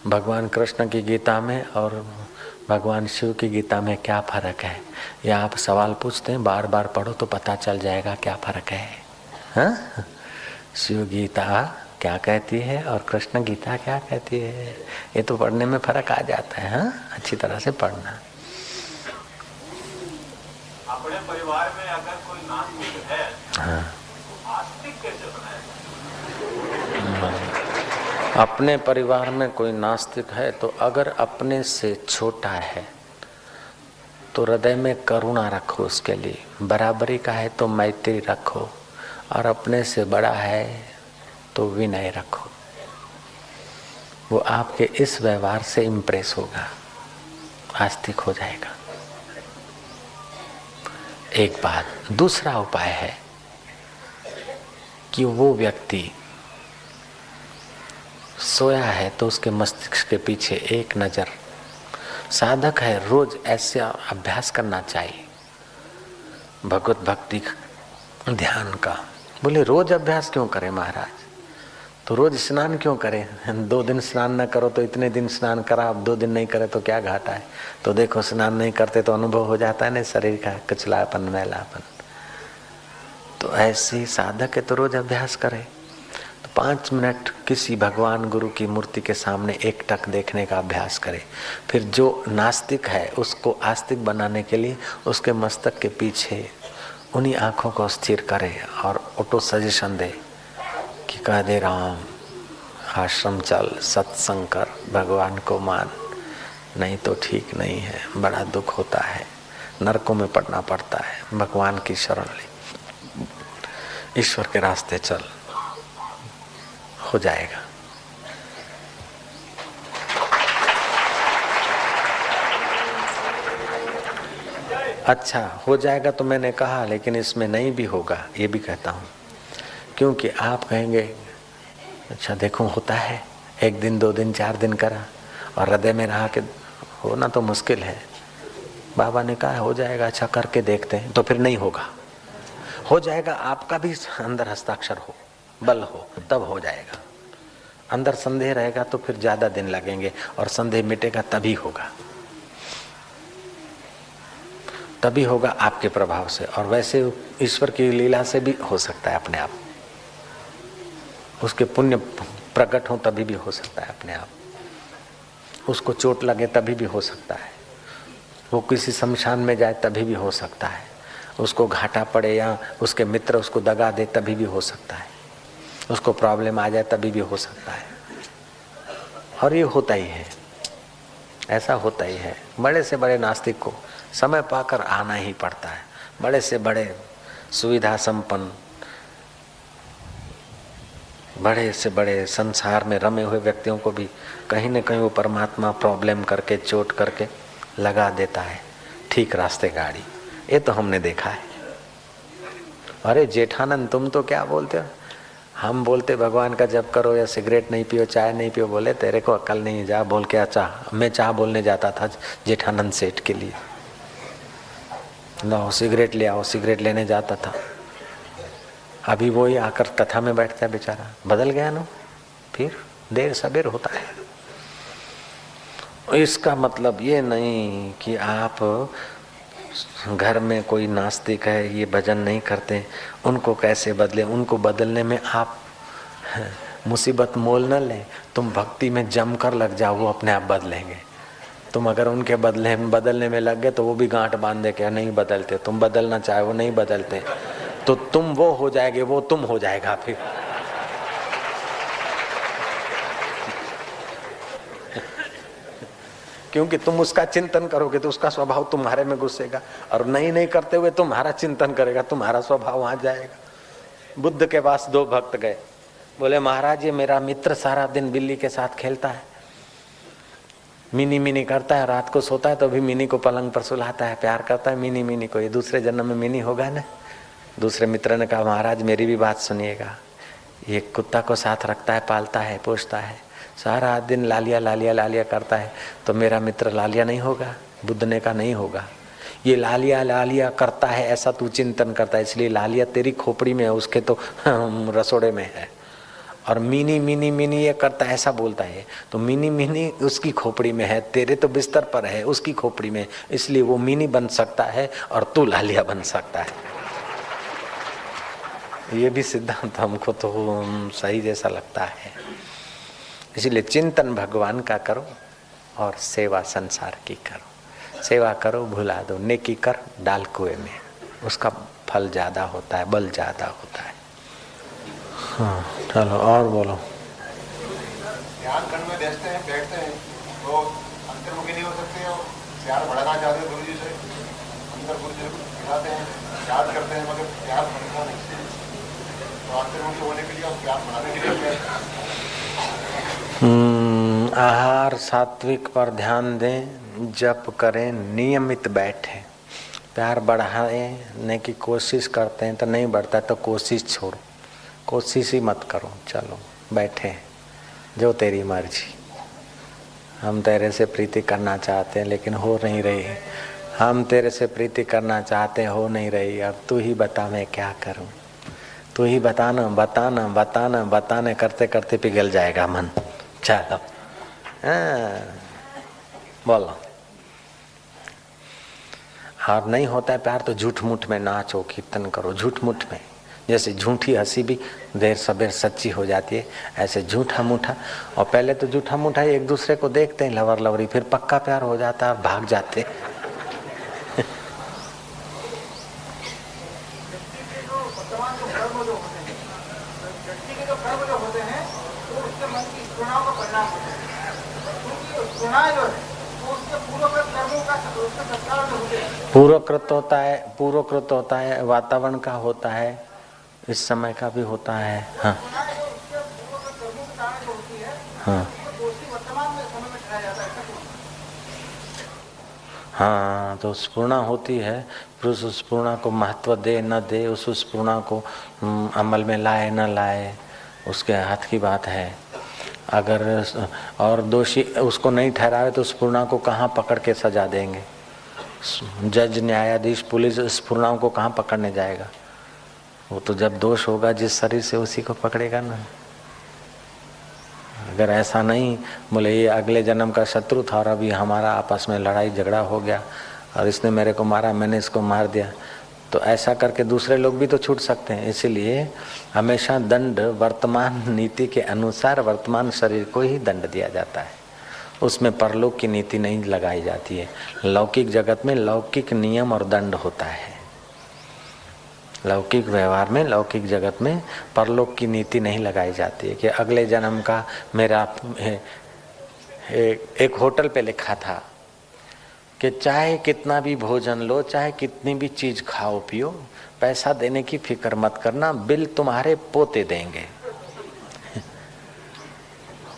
भगवान कृष्ण की गीता में और भगवान शिव की गीता में क्या फर्क है? ये आप सवाल पूछते हैं, बार बार पढ़ो तो पता चल जाएगा क्या फर्क है। हाँ? शिव गीता क्या कहती है और कृष्ण गीता क्या कहती है, ये तो पढ़ने में फर्क आ जाता है। हाँ, अच्छी तरह से पढ़ना। अपने परिवार में अगर कोई नास्तिक है, हाँ, तो आस्तिक कैसे बनाएगा? अपने परिवार में कोई नास्तिक है तो अगर अपने से छोटा है तो हृदय में करुणा रखो उसके लिए, बराबरी का है तो मैत्री रखो, और अपने से बड़ा है तो विनय रखो। वो आपके इस व्यवहार से इम्प्रेस होगा, आस्तिक हो जाएगा। एक बात। दूसरा उपाय है कि वो व्यक्ति सोया है तो उसके मस्तिष्क के पीछे एक नजर, साधक है, रोज ऐसे अभ्यास करना चाहिए भगवत भक्ति ध्यान का। बोले रोज अभ्यास क्यों करें महाराज? तो रोज स्नान क्यों करें? 2 दिन स्नान न करो तो इतने दिन स्नान करा, अब 2 दिन नहीं करे तो क्या घाटा है? तो देखो स्नान नहीं करते तो अनुभव हो जाता है ना शरीर का कचलापन, मैलापन। तो ऐसे ही साधक है तो रोज अभ्यास करे। तो 5 मिनट किसी भगवान गुरु की मूर्ति के सामने एकटक देखने का अभ्यास करे। फिर जो नास्तिक है उसको आस्तिक बनाने के लिए उसके मस्तक के पीछे उन्हीं आँखों को स्थिर करे और ऑटो सजेशन दे कि कह दे राम, आश्रम चल, सत्संग कर, भगवान को मान, नहीं तो ठीक नहीं है, बड़ा दुख होता है, नरकों में पड़ना पड़ता है, भगवान की शरण ले, ईश्वर के रास्ते चल, हो जाएगा। अच्छा हो जाएगा तो मैंने कहा, लेकिन इसमें नहीं भी होगा ये भी कहता हूँ, क्योंकि आप कहेंगे अच्छा देखो होता है, 1 दिन 2 दिन 4 दिन करा और हृदय में रहा कि होना तो मुश्किल है। बाबा ने कहा हो जाएगा, अच्छा करके देखते हैं, तो फिर नहीं होगा। हो जाएगा, आपका भी अंदर हस्ताक्षर हो, बल हो, तब हो जाएगा। अंदर संदेह रहेगा तो फिर ज्यादा दिन लगेंगे और संदेह मिटेगा तभी होगा, तभी होगा आपके प्रभाव से। और वैसे ईश्वर की लीला से भी हो सकता है अपने आप, उसके पुण्य प्रकट हो तभी भी हो सकता है अपने आप, उसको चोट लगे तभी भी हो सकता है, वो किसी शमशान में जाए तभी भी हो सकता है, उसको घाटा पड़े या उसके मित्र उसको दगा दे तभी भी हो सकता है, उसको प्रॉब्लम आ जाए तभी भी हो सकता है। और ये होता ही है, ऐसा होता ही है। बड़े से बड़े नास्तिक को समय पाकर आना ही पड़ता है। बड़े से बड़े सुविधा संपन्न, बड़े से बड़े संसार में रमे हुए व्यक्तियों को भी कहीं न कहीं वो परमात्मा प्रॉब्लम करके, चोट करके लगा देता है ठीक रास्ते गाड़ी। ये तो हमने देखा है। अरे जेठानंद तुम तो क्या बोलते हो? हम बोलते भगवान का जप करो या सिगरेट नहीं पियो, चाय नहीं पियो। बोले तेरे को अकल नहीं, जा बोल के चाह। मैं चाह बोलने जाता था जेठानंद सेठ के लिए, लाओ सिगरेट ले आओ, सिगरेट लेने जाता था। अभी वो ही आकर कथा में बैठता है बेचारा, बदल गया ना। फिर देर सबेर होता है। इसका मतलब ये नहीं कि आप घर में कोई नास्तिक है, ये भजन नहीं करते, उनको कैसे बदले। उनको बदलने में आप मुसीबत मोल न लें। तुम भक्ति में जमकर लग जाओ, वो अपने आप बदलेंगे। तुम अगर उनके बदलने में लग गए तो वो भी गांठ बांध दे के नहीं बदलते। तुम बदलना चाहे वो नहीं बदलते, तो तुम वो हो जाएंगे, वो तुम हो जाएगा। फिर क्योंकि तुम उसका चिंतन करोगे तो उसका स्वभाव तुम्हारे में घुसेगा, और नहीं करते हुए तुम्हारा चिंतन करेगा, तुम्हारा स्वभाव वहां जाएगा। बुद्ध के पास 2 भक्त गए, बोले महाराज ये मेरा मित्र सारा दिन बिल्ली के साथ खेलता है, मिनी मिनी करता है, रात को सोता है तो भी मिनी को पलंग पर सुलाता है, प्यार करता है मिनी मिनी को, ये दूसरे जन्म में मिनी होगा ना। दूसरे मित्र ने कहा महाराज मेरी भी बात सुनिएगा, ये कुत्ता को साथ रखता है, पालता है, पोषता है, सारा दिन लालिया लालिया लालिया करता है, तो मेरा मित्र लालिया नहीं होगा, बुद्धने का नहीं होगा। ये लालिया लालिया करता है ऐसा तू चिंतन करता है, इसलिए लालिया तेरी खोपड़ी में है, उसके तो रसोड़े में है। और मिनी मिनी मिनी ये करता है ऐसा बोलता है, तो मिनी मिनी उसकी खोपड़ी में है, तेरे तो बिस्तर पर है, उसकी खोपड़ी में, इसलिए वो मिनी बन सकता है और तू लालिया बन सकता है। ये भी सिद्धांत हमको तो सही जैसा लगता है। इसलिए चिंतन भगवान का करो और सेवा संसार की करो। सेवा करो, भुला दो, नेकी कर, डाल कुएं में, उसका फल ज्यादा होता है, बल ज्यादा होता है। हाँ चलो और बोलो। ध्यान करने में बैठते हैं तो अंतर्मुखी नहीं हो सकते हो, प्यार बढ़ाना चाहते हैं गुरु जी से, अंदर गुरु जी को दिखाते हैं, याद करते हैं, मगर प्यार बढ़ता नहीं। तो अंतर्मुखी होने के लिए और प्यार बढ़ाने के लिए आहार सात्विक पर ध्यान दें, जप करें, नियमित बैठें। प्यार बढ़ाने की कोशिश करते हैं तो नहीं बढ़ता, तो कोशिश छोड़ो, कोशिश ही मत करो, चलो बैठे, जो तेरी मर्जी। हम तेरे से प्रीति करना चाहते हैं लेकिन हो नहीं रही, हम तेरे से प्रीति करना चाहते हैं, हो नहीं रही, अब तू ही बता मैं क्या करूं, तू ही बताना बताना बताना बताने करते करते पिघल जाएगा मन। चलो बोलो। और नहीं होता है प्यार तो झूठ मूठ में नाचो, कीर्तन करो, झूठ मूठ में। जैसे झूठी हंसी भी देर सबेर सच्ची हो जाती है, ऐसे झूठा मूठा। और पहले तो झूठा मूठा एक दूसरे को देखते हैं लवर लवरी, फिर पक्का प्यार हो जाता है और भाग जाते। पूर्वकृत होता है, वातावरण का होता है, इस समय का भी होता है। हाँ हाँ हाँ, तो स्फूर्णा होती है, फिर उस स्फूर्णा को महत्व दे न दे, उस स्फूर्णा को अमल में लाए न लाए, उसके हाथ की बात है। अगर और दोषी उसको नहीं ठहरावे तो स्फूर्णा को कहाँ पकड़ के सजा देंगे? जज, न्यायाधीश, पुलिस स्फूर्णाओं को कहाँ पकड़ने जाएगा? वो तो जब दोष होगा जिस शरीर से उसी को पकड़ेगा ना। अगर ऐसा नहीं बोले ये अगले जन्म का शत्रु था और अभी हमारा आपस में लड़ाई झगड़ा हो गया और इसने मेरे को मारा, मैंने इसको मार दिया, तो ऐसा करके दूसरे लोग भी तो छूट सकते हैं। इसीलिए हमेशा दंड वर्तमान नीति के अनुसार वर्तमान शरीर को ही दंड दिया जाता है, उसमें परलोक की नीति नहीं लगाई जाती है। लौकिक जगत में लौकिक नियम और दंड होता है, लौकिक व्यवहार में, लौकिक जगत में परलोक की नीति नहीं लगाई जाती है कि अगले जन्म का मेरा। एक होटल पे लिखा था कि चाहे कितना भी भोजन लो, चाहे कितनी भी चीज खाओ पियो, पैसा देने की फिक्र मत करना, बिल तुम्हारे पोते देंगे।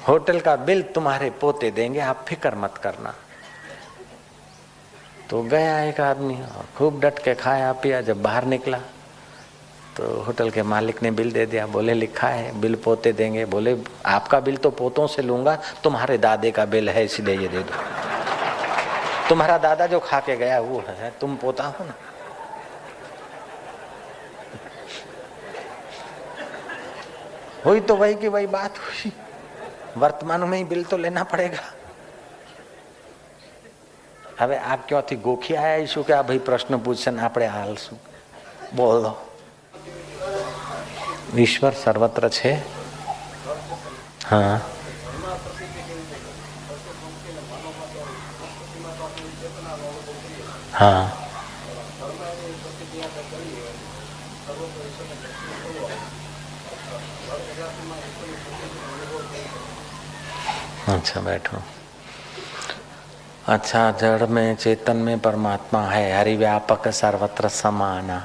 होटल का बिल तुम्हारे पोते देंगे, आप फिक्र मत करना। तो गया एक आदमी और खूब डट के खाया पिया, जब बाहर निकला तो होटल के मालिक ने बिल दे दिया। बोले लिखा है बिल पोते देंगे। बोले आपका बिल तो पोतों से लूंगा, तुम्हारे दादे का बिल है इसलिए ये दे दो। तुम्हारा दादा जो खा के गया वो है, तुम पोता हो ना। हुई तो वही की वही बात हुई, वर्तमान में ही बिल तो लेना पड़ेगा। હવે આ ક્યાંથી ગોખી આયા છું કે આ ભાઈ પ્રશ્ન પૂછશે ને આપણે હાલશું? બોલો, ઈશ્વર સર્વત્ર છે। હા હા अच्छा बैठो। अच्छा, जड़ में चेतन में परमात्मा है, हरिव्यापक सर्वत्र समाना।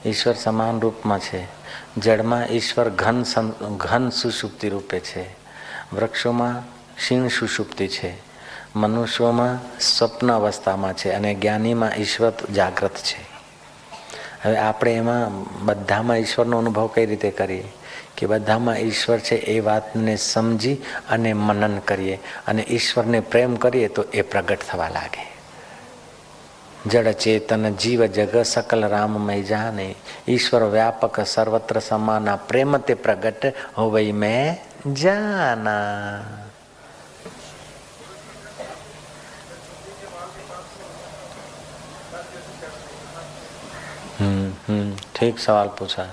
ईश्वर સમાન રૂપમાં છે। જળમાં ઈશ્વર ઘન સુષુપ્તિ રૂપે છે, વૃક્ષોમાં ક્ષીણ સુષુપ્તિ છે, મનુષ્યોમાં સ્વપ્ન અવસ્થામાં છે અને જ્ઞાનીમાં ઈશ્વર જાગ્રત છે। હવે આપણે એમાં બધામાં ઈશ્વરનો અનુભવ કઈ રીતે કરીએ? કે બધામાં ઈશ્વર છે એ વાતને સમજી અને મનન કરીએ અને ઈશ્વરને પ્રેમ કરીએ તો એ પ્રગટ થવા લાગે. જડ ચેતન જીવ જગ સકલ રામમય જાને, ઈશ્વર વ્યાપક સર્વત્ર સમાના, પ્રેમ તે પ્રગટ હોવઈ મેં જાના. ठीक सवाल पूछा.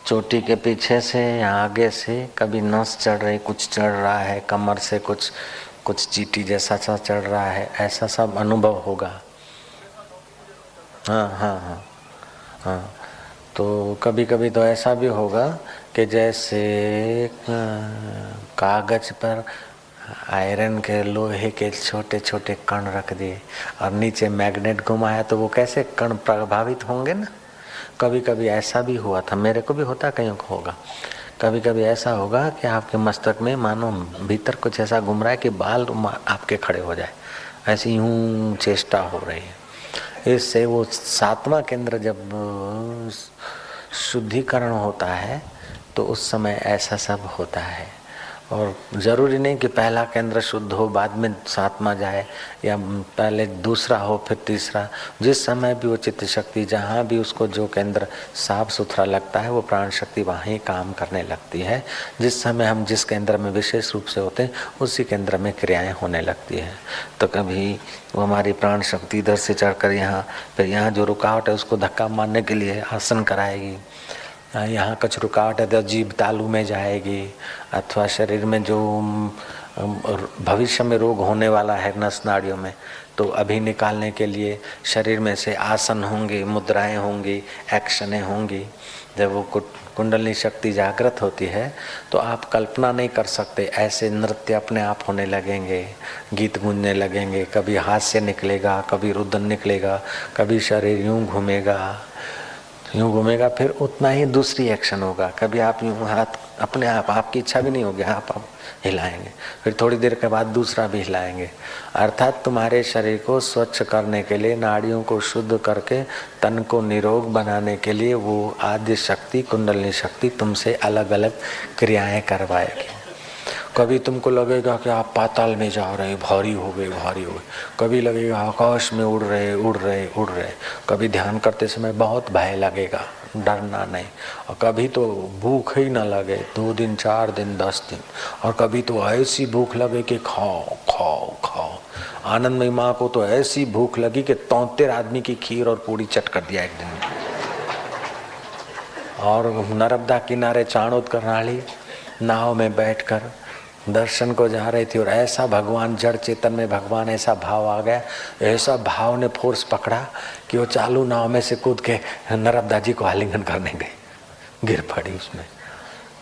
चोटी के पीछे से या आगे से कभी नस चढ़ रही, कुछ चढ़ रहा है, कमर से कुछ चीटी जैसा सा चढ़ रहा है, ऐसा सब अनुभव होगा. हाँ हाँ हाँ हाँ. तो कभी कभी तो ऐसा भी होगा कि जैसे कागज पर आयरन के लोहे के छोटे छोटे कण रख दिए और नीचे मैग्नेट घुमाया तो वो कैसे कण प्रभावित होंगे ना. कभी कभी ऐसा भी हुआ था, मेरे को भी होता, कईयों को होगा. कभी कभी ऐसा होगा कि आपके मस्तक में मानो भीतर कुछ ऐसा घूम रहा है कि बाल आपके खड़े हो जाए, ऐसी यूं चेष्टा हो रही है. इससे वो 7वां केंद्र जब शुद्धिकरण होता है तो उस समय ऐसा सब होता है. और ज़रूरी नहीं कि पहला केंद्र शुद्ध हो बाद में 7वां जाए, या पहले दूसरा हो फिर तीसरा. जिस समय भी वो चित्त शक्ति जहाँ भी उसको जो केंद्र साफ सुथरा लगता है वो प्राण शक्ति वहाँ ही काम करने लगती है. जिस समय हम जिस केंद्र में विशेष रूप से होते हैं उसी केंद्र में क्रियाएं होने लगती है. तो कभी वो हमारी प्राण शक्ति इधर से चढ़कर यहाँ, फिर यहाँ जो रुकावट है उसको धक्का मारने के लिए आसन कराएगी. यहाँ कुछ रुकावट है तो जीभ तालू में जाएगी, अथवा शरीर में जो भविष्य में रोग होने वाला है नस नाड़ियों में तो अभी निकालने के लिए शरीर में से आसन होंगे, मुद्राएं होंगी, एक्शनें होंगी. जब वो कुंडलिनी शक्ति जागृत होती है तो आप कल्पना नहीं कर सकते, ऐसे नृत्य अपने आप होने लगेंगे, गीत गूंजने लगेंगे. कभी हास्य निकलेगा, कभी रुदन निकलेगा, कभी शरीर यूं घूमेगा, फिर उतना ही दूसरी एक्शन होगा. कभी आप यूं हाथ अपने आप, आपकी इच्छा भी नहीं होगी, आप हिलाएंगे, फिर थोड़ी देर के बाद दूसरा भी हिलाएंगे. अर्थात तुम्हारे शरीर को स्वच्छ करने के लिए, नाड़ियों को शुद्ध करके तन को निरोग बनाने के लिए वो आद्य शक्ति कुंडलिनी शक्ति तुमसे अलग अलग क्रियाएं करवाएगी. कभी तुमको लगेगा कि आप पाताल में जा रहे, भारी हो गए. कभी लगेगा आकाश में उड़ रहे. कभी ध्यान करते समय बहुत भय लगेगा, डरना नहीं. और कभी तो भूख ही ना लगे, 2 दिन 4 दिन 10 दिन. और कभी तो ऐसी भूख लगे कि खाओ. आनंदमयी माँ को तो ऐसी भूख लगी कि 73 आदमी की खीर और पूड़ी चट कर दिया एक दिन में. और नर्मदा किनारे चाणोद करनाली नाव में बैठकर दर्शन को जा रही थी और ऐसा भगवान जड़ चेतन में भगवान ऐसा भाव आ गया, ऐसा भाव ने फोर्स पकड़ा कि वो चालू नाव में से कूद के नर्मदा जी को आलिंगन करने गई, गिर पड़ी उसमें.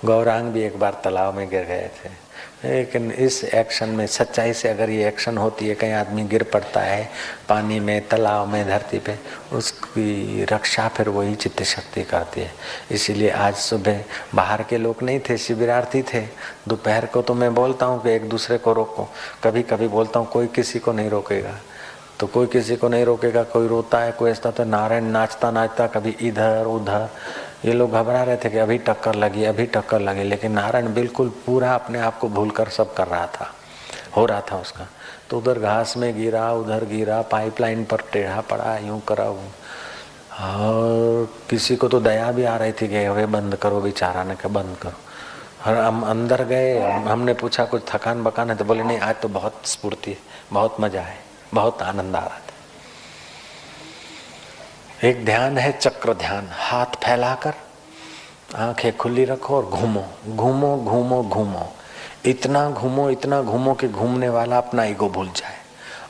गौरांग भी एक बार तालाब में गिर गए थे. लेकिन इस एक्शन में सच्चाई से अगर ये एक्शन होती है, कहीं आदमी गिर पड़ता है पानी में, तालाब में, धरती पे, उसकी रक्षा फिर वही चित्त शक्ति करती है. इसीलिए आज सुबह बाहर के लोग नहीं थे, शिविरार्थी थे. दोपहर को तो मैं बोलता हूँ कि एक दूसरे को रोको, कभी कभी बोलता हूँ कोई किसी को नहीं रोकेगा. तो कोई किसी को नहीं रोकेगा, कोई रोता है, कोई ऐसा. तो नारायण नाचता कभी इधर उधर, ये लोग घबरा रहे थे कि अभी टक्कर लगी, लेकिन नारायण बिल्कुल पूरा अपने आप को भूलकर सब कर रहा था, हो रहा था उसका. तो उधर घास में गिरा, उधर गिरा, पाइपलाइन पर टेढ़ा पड़ा, यूं करा. और किसी को तो दया भी आ रही थी कि वे बंद करो, बेचारा ने कहा बंद करो. और हम अंदर गए, हमने पूछा कुछ थकान बकान है, तो बोले नहीं, आज तो बहुत स्फूर्ति है, बहुत मजा है, बहुत आनंद आ रहा था. एक ध्यान है चक्र ध्यान. हाथ फैलाकर आंखें खुली रखो और घूमो. इतना घूमो कि घूमने वाला अपना ईगो भूल जाए.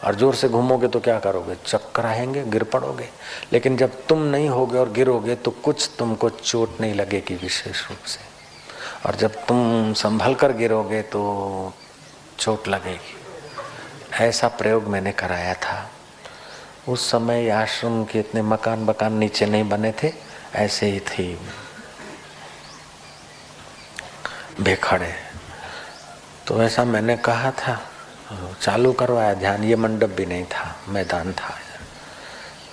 और जोर से घूमोगे तो क्या करोगे, चक्कर आएंगे, गिर पड़ोगे. लेकिन जब तुम नहीं होगे और गिरोगे तो कुछ तुमको चोट नहीं लगेगी विशेष रूप से. और जब तुम संभल कर गिरोगे तो चोट लगेगी. ऐसा प्रयोग मैंने कराया था. उस समय आश्रम के इतने मकान नीचे नहीं बने थे, ऐसे ही थी बेखड़े. तो ऐसा मैंने कहा था, चालू करवाया ध्यान. ये मंडप भी नहीं था, मैदान था.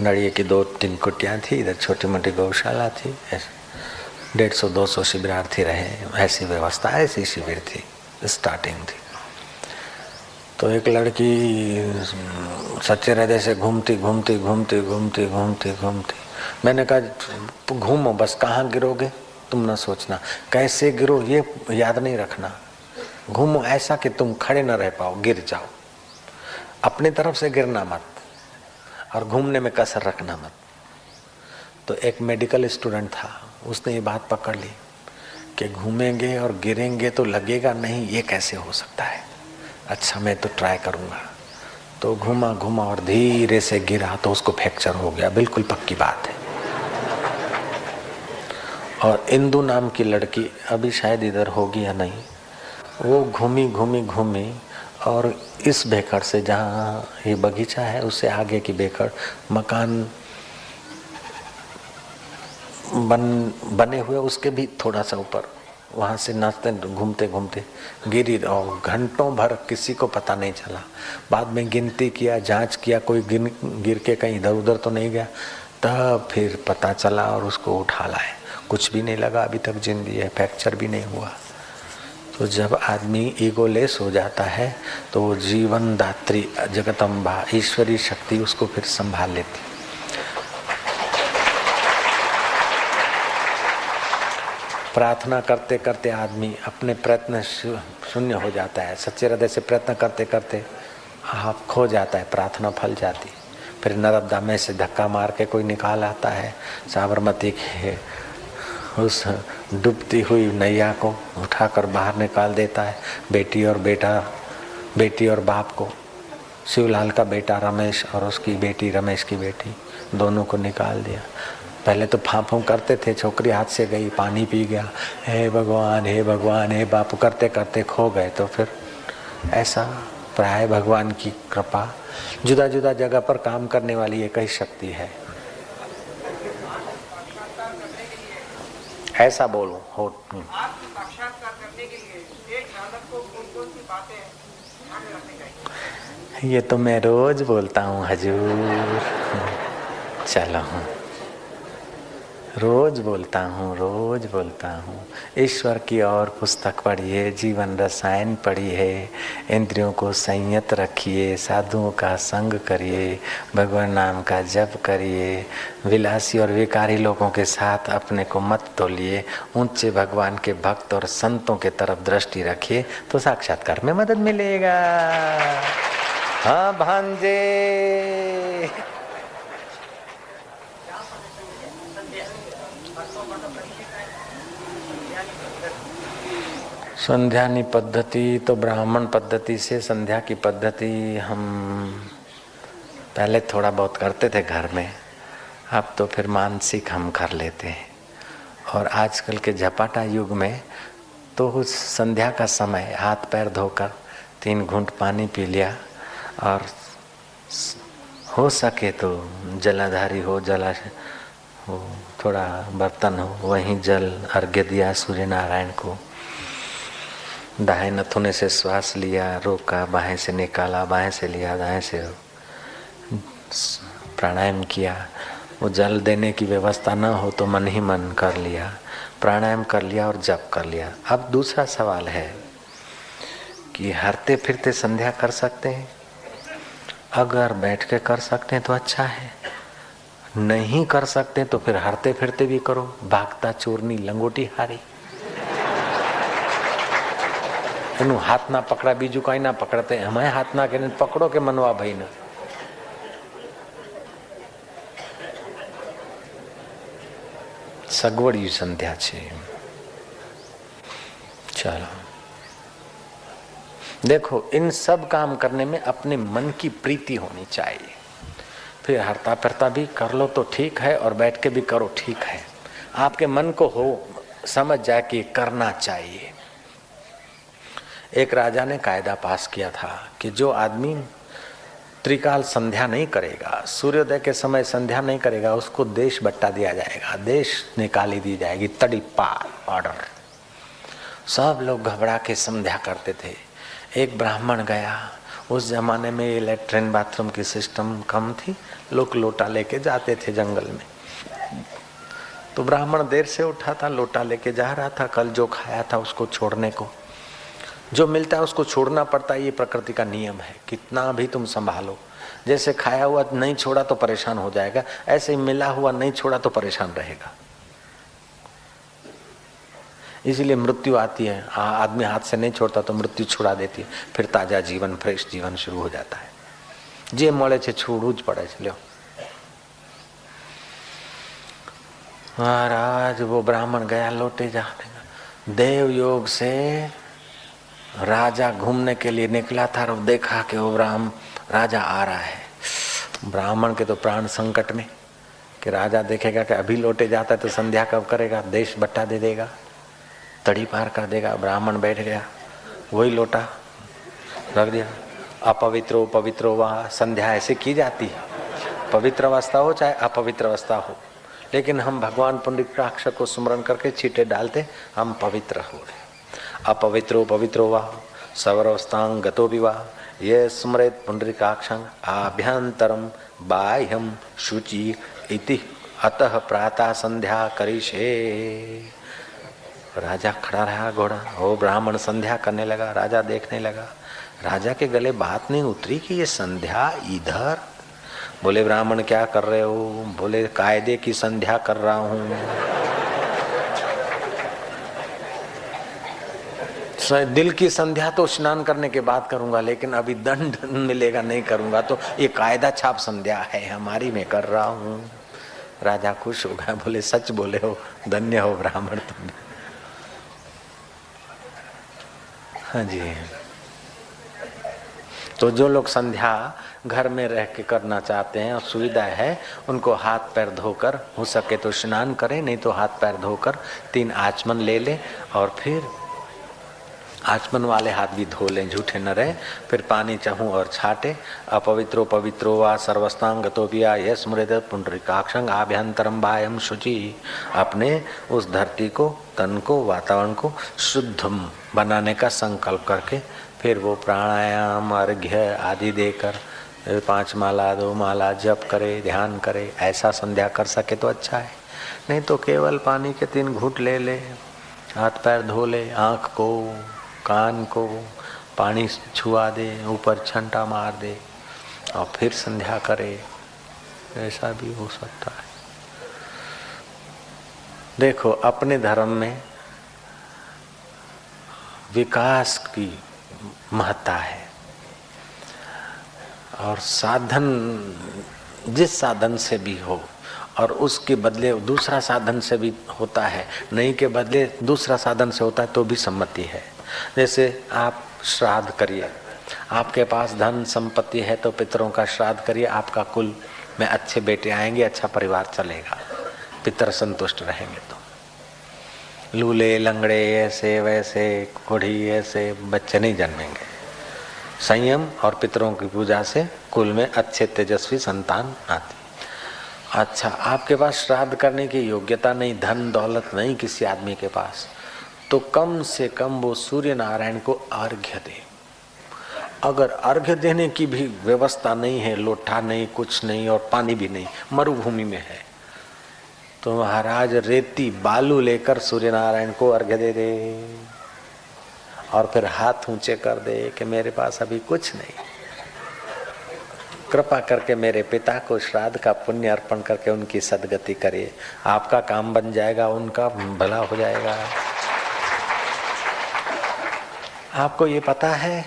नड़िए की 2-3 कुटियाँ थी, इधर छोटी मोटी गौशाला थी. ऐसा 150-200 शिविरार्थी रहे, ऐसी व्यवस्था, ऐसी शिविर थी, स्टार्टिंग थी। तो एक लड़की सच्चे हृदय से घूमती घूमती घूमती घूमती घूमती घूमती, मैंने कहा घूमो बस, कहाँ गिरोगे तुम ना सोचना, कैसे गिरो ये याद नहीं रखना, घूमो ऐसा कि तुम खड़े न रह पाओ, गिर जाओ, अपनी तरफ से गिरना मत और घूमने में कसर रखना मत। तो एक मेडिकल स्टूडेंट था, उसने ये बात पकड़ ली कि घूमेंगे और गिरेंगे तो लगेगा नहीं, ये कैसे हो सकता है, अच्छा मैं तो ट्राई करूँगा। तो घूमा घूमा और धीरे से गिरा तो उसको फ्रैक्चर हो गया, बिल्कुल पक्की बात है। और इंदु नाम की लड़की, अभी शायद इधर होगी या नहीं, वो घूमी घूमी घूमी और इस बेखड़ से, जहाँ ये बगीचा है उससे आगे की बेखड़, मकान बने हुए उसके भी थोड़ा सा ऊपर, वहाँ से नाचते घूमते घूमते गिरी और घंटों भर किसी को पता नहीं चला। बाद में गिनती किया, जांच किया, कोई गिर के कहीं इधर उधर तो नहीं गया, तब फिर पता चला और उसको उठा लाए, कुछ भी नहीं लगा, अभी तक जिंदी है, फ्रैक्चर भी नहीं हुआ। तो जब आदमी ईगोलेस हो जाता है तो वो जीवन दात्री जगदम्बा ईश्वरी शक्ति उसको फिर संभाल लेती। प्रार्थना करते करते आदमी अपने प्रयत्न शून्य हो जाता है, सच्चे हृदय से प्रयत्न करते करते आप खो जाता है, प्रार्थना फल जाती। फिर नर्मदा में से धक्का मार के कोई निकाल आता है, साबरमती के उस डूबती हुई नैया को उठाकर बाहर निकाल देता है। बेटी और बेटा, बेटी और बाप को, शिवलाल का बेटा रमेश और उसकी बेटी रमेश की बेटी, दोनों को निकाल दिया। पहले तो फांफू करते थे, छोकरी हाथ से गई, पानी पी गया, हे भगवान हे भगवान हे बापू करते करते खो गए। तो फिर ऐसा प्राय भगवान की कृपा, जुदा जुदा जगह पर काम करने वाली एक ही शक्ति है। ऐसा बोलो हो। आत्म साक्षात्कार करने के लिए एक साधक को कौन-कौन सी बातें ध्यान में रखनी चाहिए? ये तो मैं रोज बोलता हूँ हजूर, चलो रोज बोलता हूँ। ईश्वर की और पुस्तक पढ़िए, जीवन रसायन पढ़िए, इंद्रियों को संयत रखिए, साधुओं का संग करिए, भगवान नाम का जप करिए, विलासी और विकारी लोगों के साथ अपने को मत तोलिए, ऊंचे भगवान के भक्त और संतों के तरफ दृष्टि रखिए, तो साक्षात्कार में मदद मिलेगा। हाँ भांजे, संध्यानी पद्धति तो ब्राह्मण पद्धति से संध्या की पद्धति हम पहले थोड़ा बहुत करते थे घर में, अब तो फिर मानसिक हम कर लेते हैं। और आजकल के झपाटा युग में तो उस संध्या का समय हाथ पैर धोकर 3 घूंट पानी पी लिया, और हो सके तो जलाधारी हो, जलाशय हो, थोड़ा बर्तन हो, वहीं जल अर्घ्य दिया सूर्य नारायण को, दाएं नथुने से श्वास लिया, रोका, बाएं से निकाला, बाएं से लिया, दाएं से प्राणायाम किया। वो जल देने की व्यवस्था न हो तो मन ही मन कर लिया, प्राणायाम कर लिया और जप कर लिया। अब दूसरा सवाल है कि हरते फिरते संध्या कर सकते हैं? अगर बैठ के कर सकते हैं तो अच्छा है, नहीं कर सकते तो फिर हरते फिरते भी करो। भागता चोरनी लंगोटी हारी, એનું હાથ ના પકડા, બીજું કઈ ના પકડતે, અમે હાથ ના કરીને પકડો કે મનવા ભાઈ ને। સગવડિયું સંધ્યા છે। चलो देखो, इन सब काम करने में अपने मन की प्रीति होनी चाहिए। फिर हरता फिरता भी कर लो तो ठीक है, और बैठ के भी करो ठीक है। आपके मन को हो समझ जाए कि करना चाहिए। एक राजा ने कायदा पास किया था कि जो आदमी त्रिकाल संध्या नहीं करेगा, सूर्योदय के समय संध्या नहीं करेगा, उसको देश बट्टा दिया जाएगा, देश निकाली दी जाएगी, तड़ी पार ऑर्डर। सब लोग घबरा के संध्या करते थे। एक ब्राह्मण गया, उस जमाने में ये लेट्रिन बाथरूम की सिस्टम कम थी, लोग लोटा लेके जाते थे जंगल में। तो ब्राह्मण देर से उठा था, लोटा लेके जा रहा था, कल जो खाया था उसको छोड़ने को। जो मिलता है उसको छोड़ना पड़ता है, ये प्रकृति का नियम है। कितना भी तुम संभालो, जैसे खाया हुआ नहीं छोड़ा तो परेशान हो जाएगा, ऐसे ही मिला हुआ नहीं छोड़ा तो परेशान रहेगा। इसीलिए मृत्यु आती है, आदमी हाथ से नहीं छोड़ता तो मृत्यु छुड़ा देती है, फिर ताजा जीवन, फ्रेश जीवन शुरू हो जाता है। जे મળે છે છોડવું જ પડે છે। લ્યો महाराज वो ब्राह्मण गया लौटे जाने, देव योग से राजा घूमने के लिए निकला था और देखा कि वो राजा आ रहा है। ब्राह्मण के तो प्राण संकट में कि राजा देखेगा कि अभी लौटे जाता है तो संध्या कब करेगा, देश बट्टा दे देगा, तड़ी पार कर देगा। ब्राह्मण बैठ गया, वही लोटा रख दिया। अपवित्रो पवित्रो वह संध्या ऐसे की जाती है, पवित्र अवस्था हो चाहे अपवित्र अवस्था हो, लेकिन हम भगवान पुंडरीकाक्ष को स्मरण करके छींटे डालते, हम पवित्र हो रहे। अपवित्रो पवित्रो वा सर्वावस्थां गतो विवाह ये स्मरेत पुंडरीकाक्षं आभ्यंतरम बाह्यम शुचि इति अतः प्रातः संध्या करिष्ये। राजा खड़ा रहा घोड़ा, वो ब्राह्मण संध्या करने लगा, राजा देखने लगा। राजा के गले बात नहीं उतरी कि ये संध्या इधर। बोले ब्राह्मण क्या कर रहे हो? बोले कायदे की संध्या कर रहा हूँ। दिल की संध्या तो स्नान करने के बाद करूंगा, लेकिन अभी दंड मिलेगा नहीं करूंगा, तो ये कायदा छाप संध्या है हमारी, मैं कर रहा हूँ। राजा खुश हो गया, बोले सच बोले हो, धन्य हो ब्राह्मण तुम। हाँ जी। तो जो लोग संध्या घर में रह के करना चाहते हैं और सुविधा है, उनको हाथ पैर धोकर, हो सके तो स्नान करें, नहीं तो हाथ पैर धोकर 3 आचमन ले लें और फिर आचमन वाले हाथ भी धो लें, झूठे न रहे। फिर पानी चहूँ और छाटे। अपवित्रो पवित्रो वा सर्वस्तांग गतोपिया ये स्मृत पुंडरीकाक्षं आभ्यंतरम बाह्यम शुचि। अपने उस धरती को, तन को, वातावरण को शुद्ध बनाने का संकल्प करके फिर वो प्राणायाम, अर्घ्य आदि देकर 5 माला 2 माला जप करे, ध्यान करे। ऐसा संध्या कर सके तो अच्छा है, नहीं तो केवल पानी के 3 घूंट ले ले, हाथ पैर धो ले, आँख को, कान को पानी छुआ दे, ऊपर छंटा मार दे और फिर संध्या करे, ऐसा भी हो सकता है। देखो अपने धर्म में विकास की महत्ता है और साधन जिस साधन से भी हो और उसके बदले दूसरा साधन से भी होता है, नहीं के बदले दूसरा साधन से होता है तो भी सम्मति है। जैसे आप श्राद्ध करिए, आपके पास धन संपत्ति है तो पितरों का श्राद्ध करिए, आपका कुल में अच्छे बेटे आएंगे, अच्छा परिवार चलेगा, पितर संतुष्ट रहेंगे। तो लूले लंगड़े ऐसे वैसे कोढ़ी ऐसे बच्चे नहीं जन्मेंगे। संयम और पितरों की पूजा से कुल में अच्छे तेजस्वी संतान आती। अच्छा, आपके पास श्राद्ध करने की योग्यता नहीं, धन दौलत नहीं किसी आदमी के पास, तो कम से कम वो सूर्य नारायण को अर्घ्य दे। अगर अर्घ्य देने की भी व्यवस्था नहीं है, लोटा नहीं, कुछ नहीं और पानी भी नहीं, मरुभूमि में है, तो महाराज रेती बालू लेकर सूर्य नारायण को अर्घ्य दे दे और फिर हाथ ऊंचे कर दे कि मेरे पास अभी कुछ नहीं, कृपा करके मेरे पिता को श्राद्ध का पुण्य अर्पण करके उनकी सदगति करिए। आपका काम बन जाएगा, उनका भला हो जाएगा। आपको ये पता है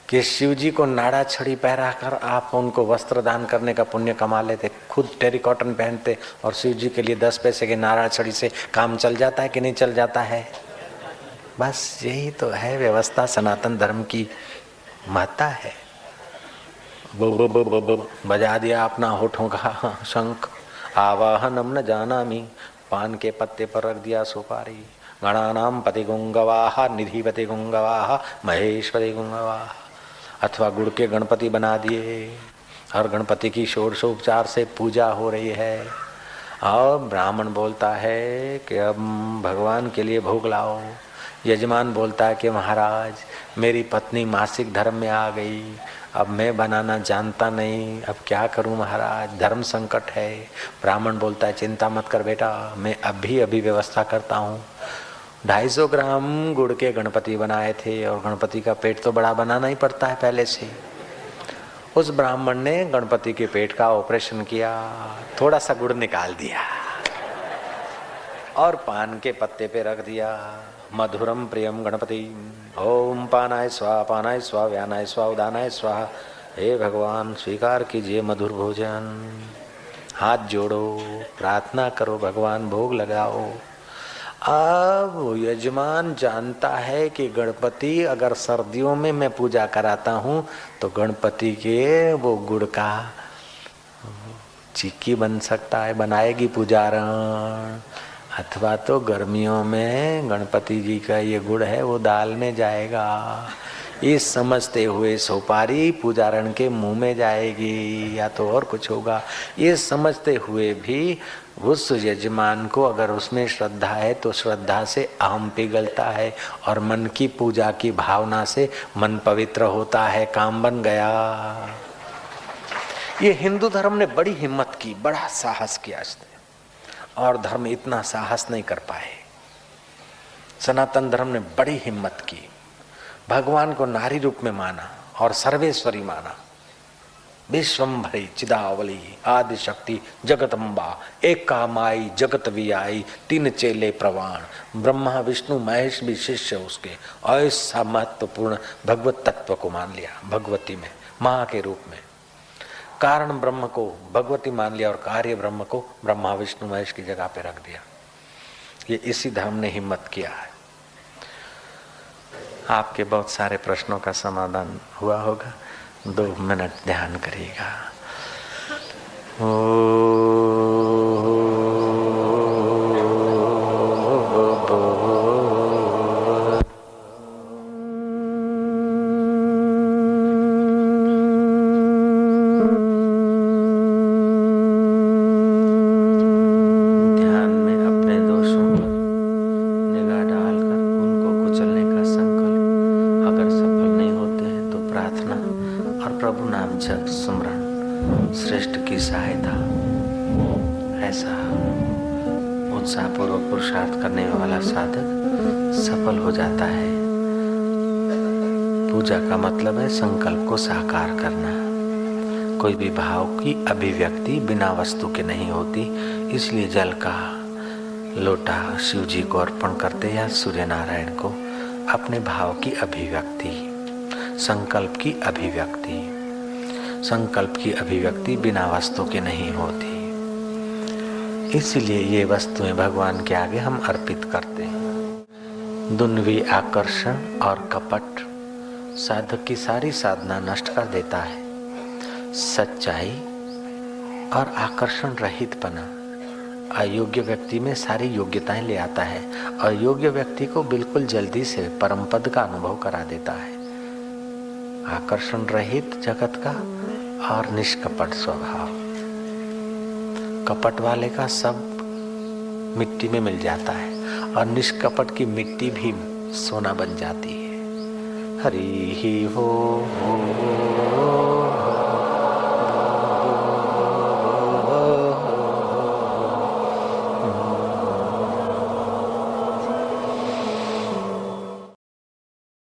कि शिव जी को नाड़ा छड़ी पहरा कर आप उनको वस्त्र दान करने का पुण्य कमा लेते, खुद टेरिकॉटन पहनते और शिव जी के लिए 10 पैसे के नाड़ा छड़ी से काम चल जाता है कि नहीं चल जाता है? बस यही तो है व्यवस्था, सनातन धर्म की महत्ता है। बजा दिया अपना होठों का शंख, आवाहनम न जानामि, पान के पत्ते पर रख दिया सुपारी, गणानाम पति गुंगवाहा, निधिपति गुंगवाहा, महेश्वरी गुंगवाहा, अथवा गुड़ के गणपति बना दिए। हर गणपति की षोडशोपचार से पूजा हो रही है और ब्राह्मण बोलता है कि अब भगवान के लिए भोग लाओ। यजमान बोलता है कि महाराज मेरी पत्नी मासिक धर्म में आ गई, अब मैं बनाना जानता नहीं, अब क्या करूं महाराज, धर्म संकट है। ब्राह्मण बोलता है चिंता मत कर बेटा, मैं अभी व्यवस्था करता हूँ। 250 ग्राम गुड़ के गणपति बनाए थे और गणपति का पेट तो बड़ा बनाना ही पड़ता है पहले से। उस ब्राह्मण ने गणपति के पेट का ऑपरेशन किया, थोड़ा सा गुड़ निकाल दिया और पान के पत्ते पे रख दिया। मधुरम प्रियम गणपति, ओम पानाय स्वाहा व्यानाय स्वाहा उदानाय स्वाहा। हे भगवान स्वीकार कीजिए मधुर भोजन। हाथ जोड़ो, प्रार्थना करो, भगवान भोग लगाओ। अब यजमान जानता है कि गणपति अगर सर्दियों में मैं पूजा कराता हूँ तो गणपति के वो गुड़ का चिक्की बन सकता है, बनाएगी पुजारण, अथवा तो गर्मियों में गणपति जी का ये गुड़ है वो दाल में जाएगा। ये समझते हुए सुपारी पुजारण के मुंह में जाएगी या तो और कुछ होगा। ये समझते हुए भी उस यजमान को अगर उसमें श्रद्धा है तो श्रद्धा से अहम पिघलता है और मन की पूजा की भावना से मन पवित्र होता है, काम बन गया। ये हिंदू धर्म ने बड़ी हिम्मत की, बड़ा साहस किया इसने, और धर्म इतना साहस नहीं कर पाए। सनातन धर्म ने बड़ी हिम्मत की, भगवान को नारी रूप में माना और सर्वेश्वरी माना। विश्वम्भरी चिदावली आदि शक्ति जगदम्बा एका माई जगत वियाई, 3 चेले प्रवाण, ब्रह्मा विष्णु महेश भी शिष्य उसके। ऐसा महत्वपूर्ण भगवत तत्व को मान लिया, भगवती में माँ के रूप में। कारण ब्रह्म को भगवती मान लिया और कार्य ब्रह्म को ब्रह्मा विष्णु महेश की जगह पे रख दिया। ये इसी धर्म ने हिम्मत किया है। आपके बहुत सारे प्रश्नों का समाधान हुआ होगा। 2 मिनट ध्यान करिएगा। जप सुमरण श्रेष्ठ की सहायता, ऐसा उत्साहपूर्वक पुरुषार्थ करने वाला साधक सफल हो जाता है। पूजा का मतलब है संकल्प को साकार करना। कोई भी भाव की अभिव्यक्ति बिना वस्तु के नहीं होती, इसलिए जल का लोटा शिव जी को अर्पण करते या सूर्य नारायण को अपने भाव की अभिव्यक्ति, संकल्प की अभिव्यक्ति। संकल्प की अभिव्यक्ति बिना वस्तु के नहीं होती, इसलिए ये वस्तुएं भगवान के आगे हम अर्पित करते हैं। दुन्वी आकर्षण और कपट साधक की सारी साधना नष्ट कर देता है। सच्चाई और आकर्षण रहितपना अयोग्य व्यक्ति में सारी योग्यताएं ले आता है और योग्य व्यक्ति को बिल्कुल जल्दी से परम पद का अनुभव करा देता है। आकर्षण रहित जगत का और निष्कपट स्वभाव। कपट वाले का सब मिट्टी में मिल जाता है और निष्कपट की मिट्टी भी सोना बन जाती है। हरि ही हो।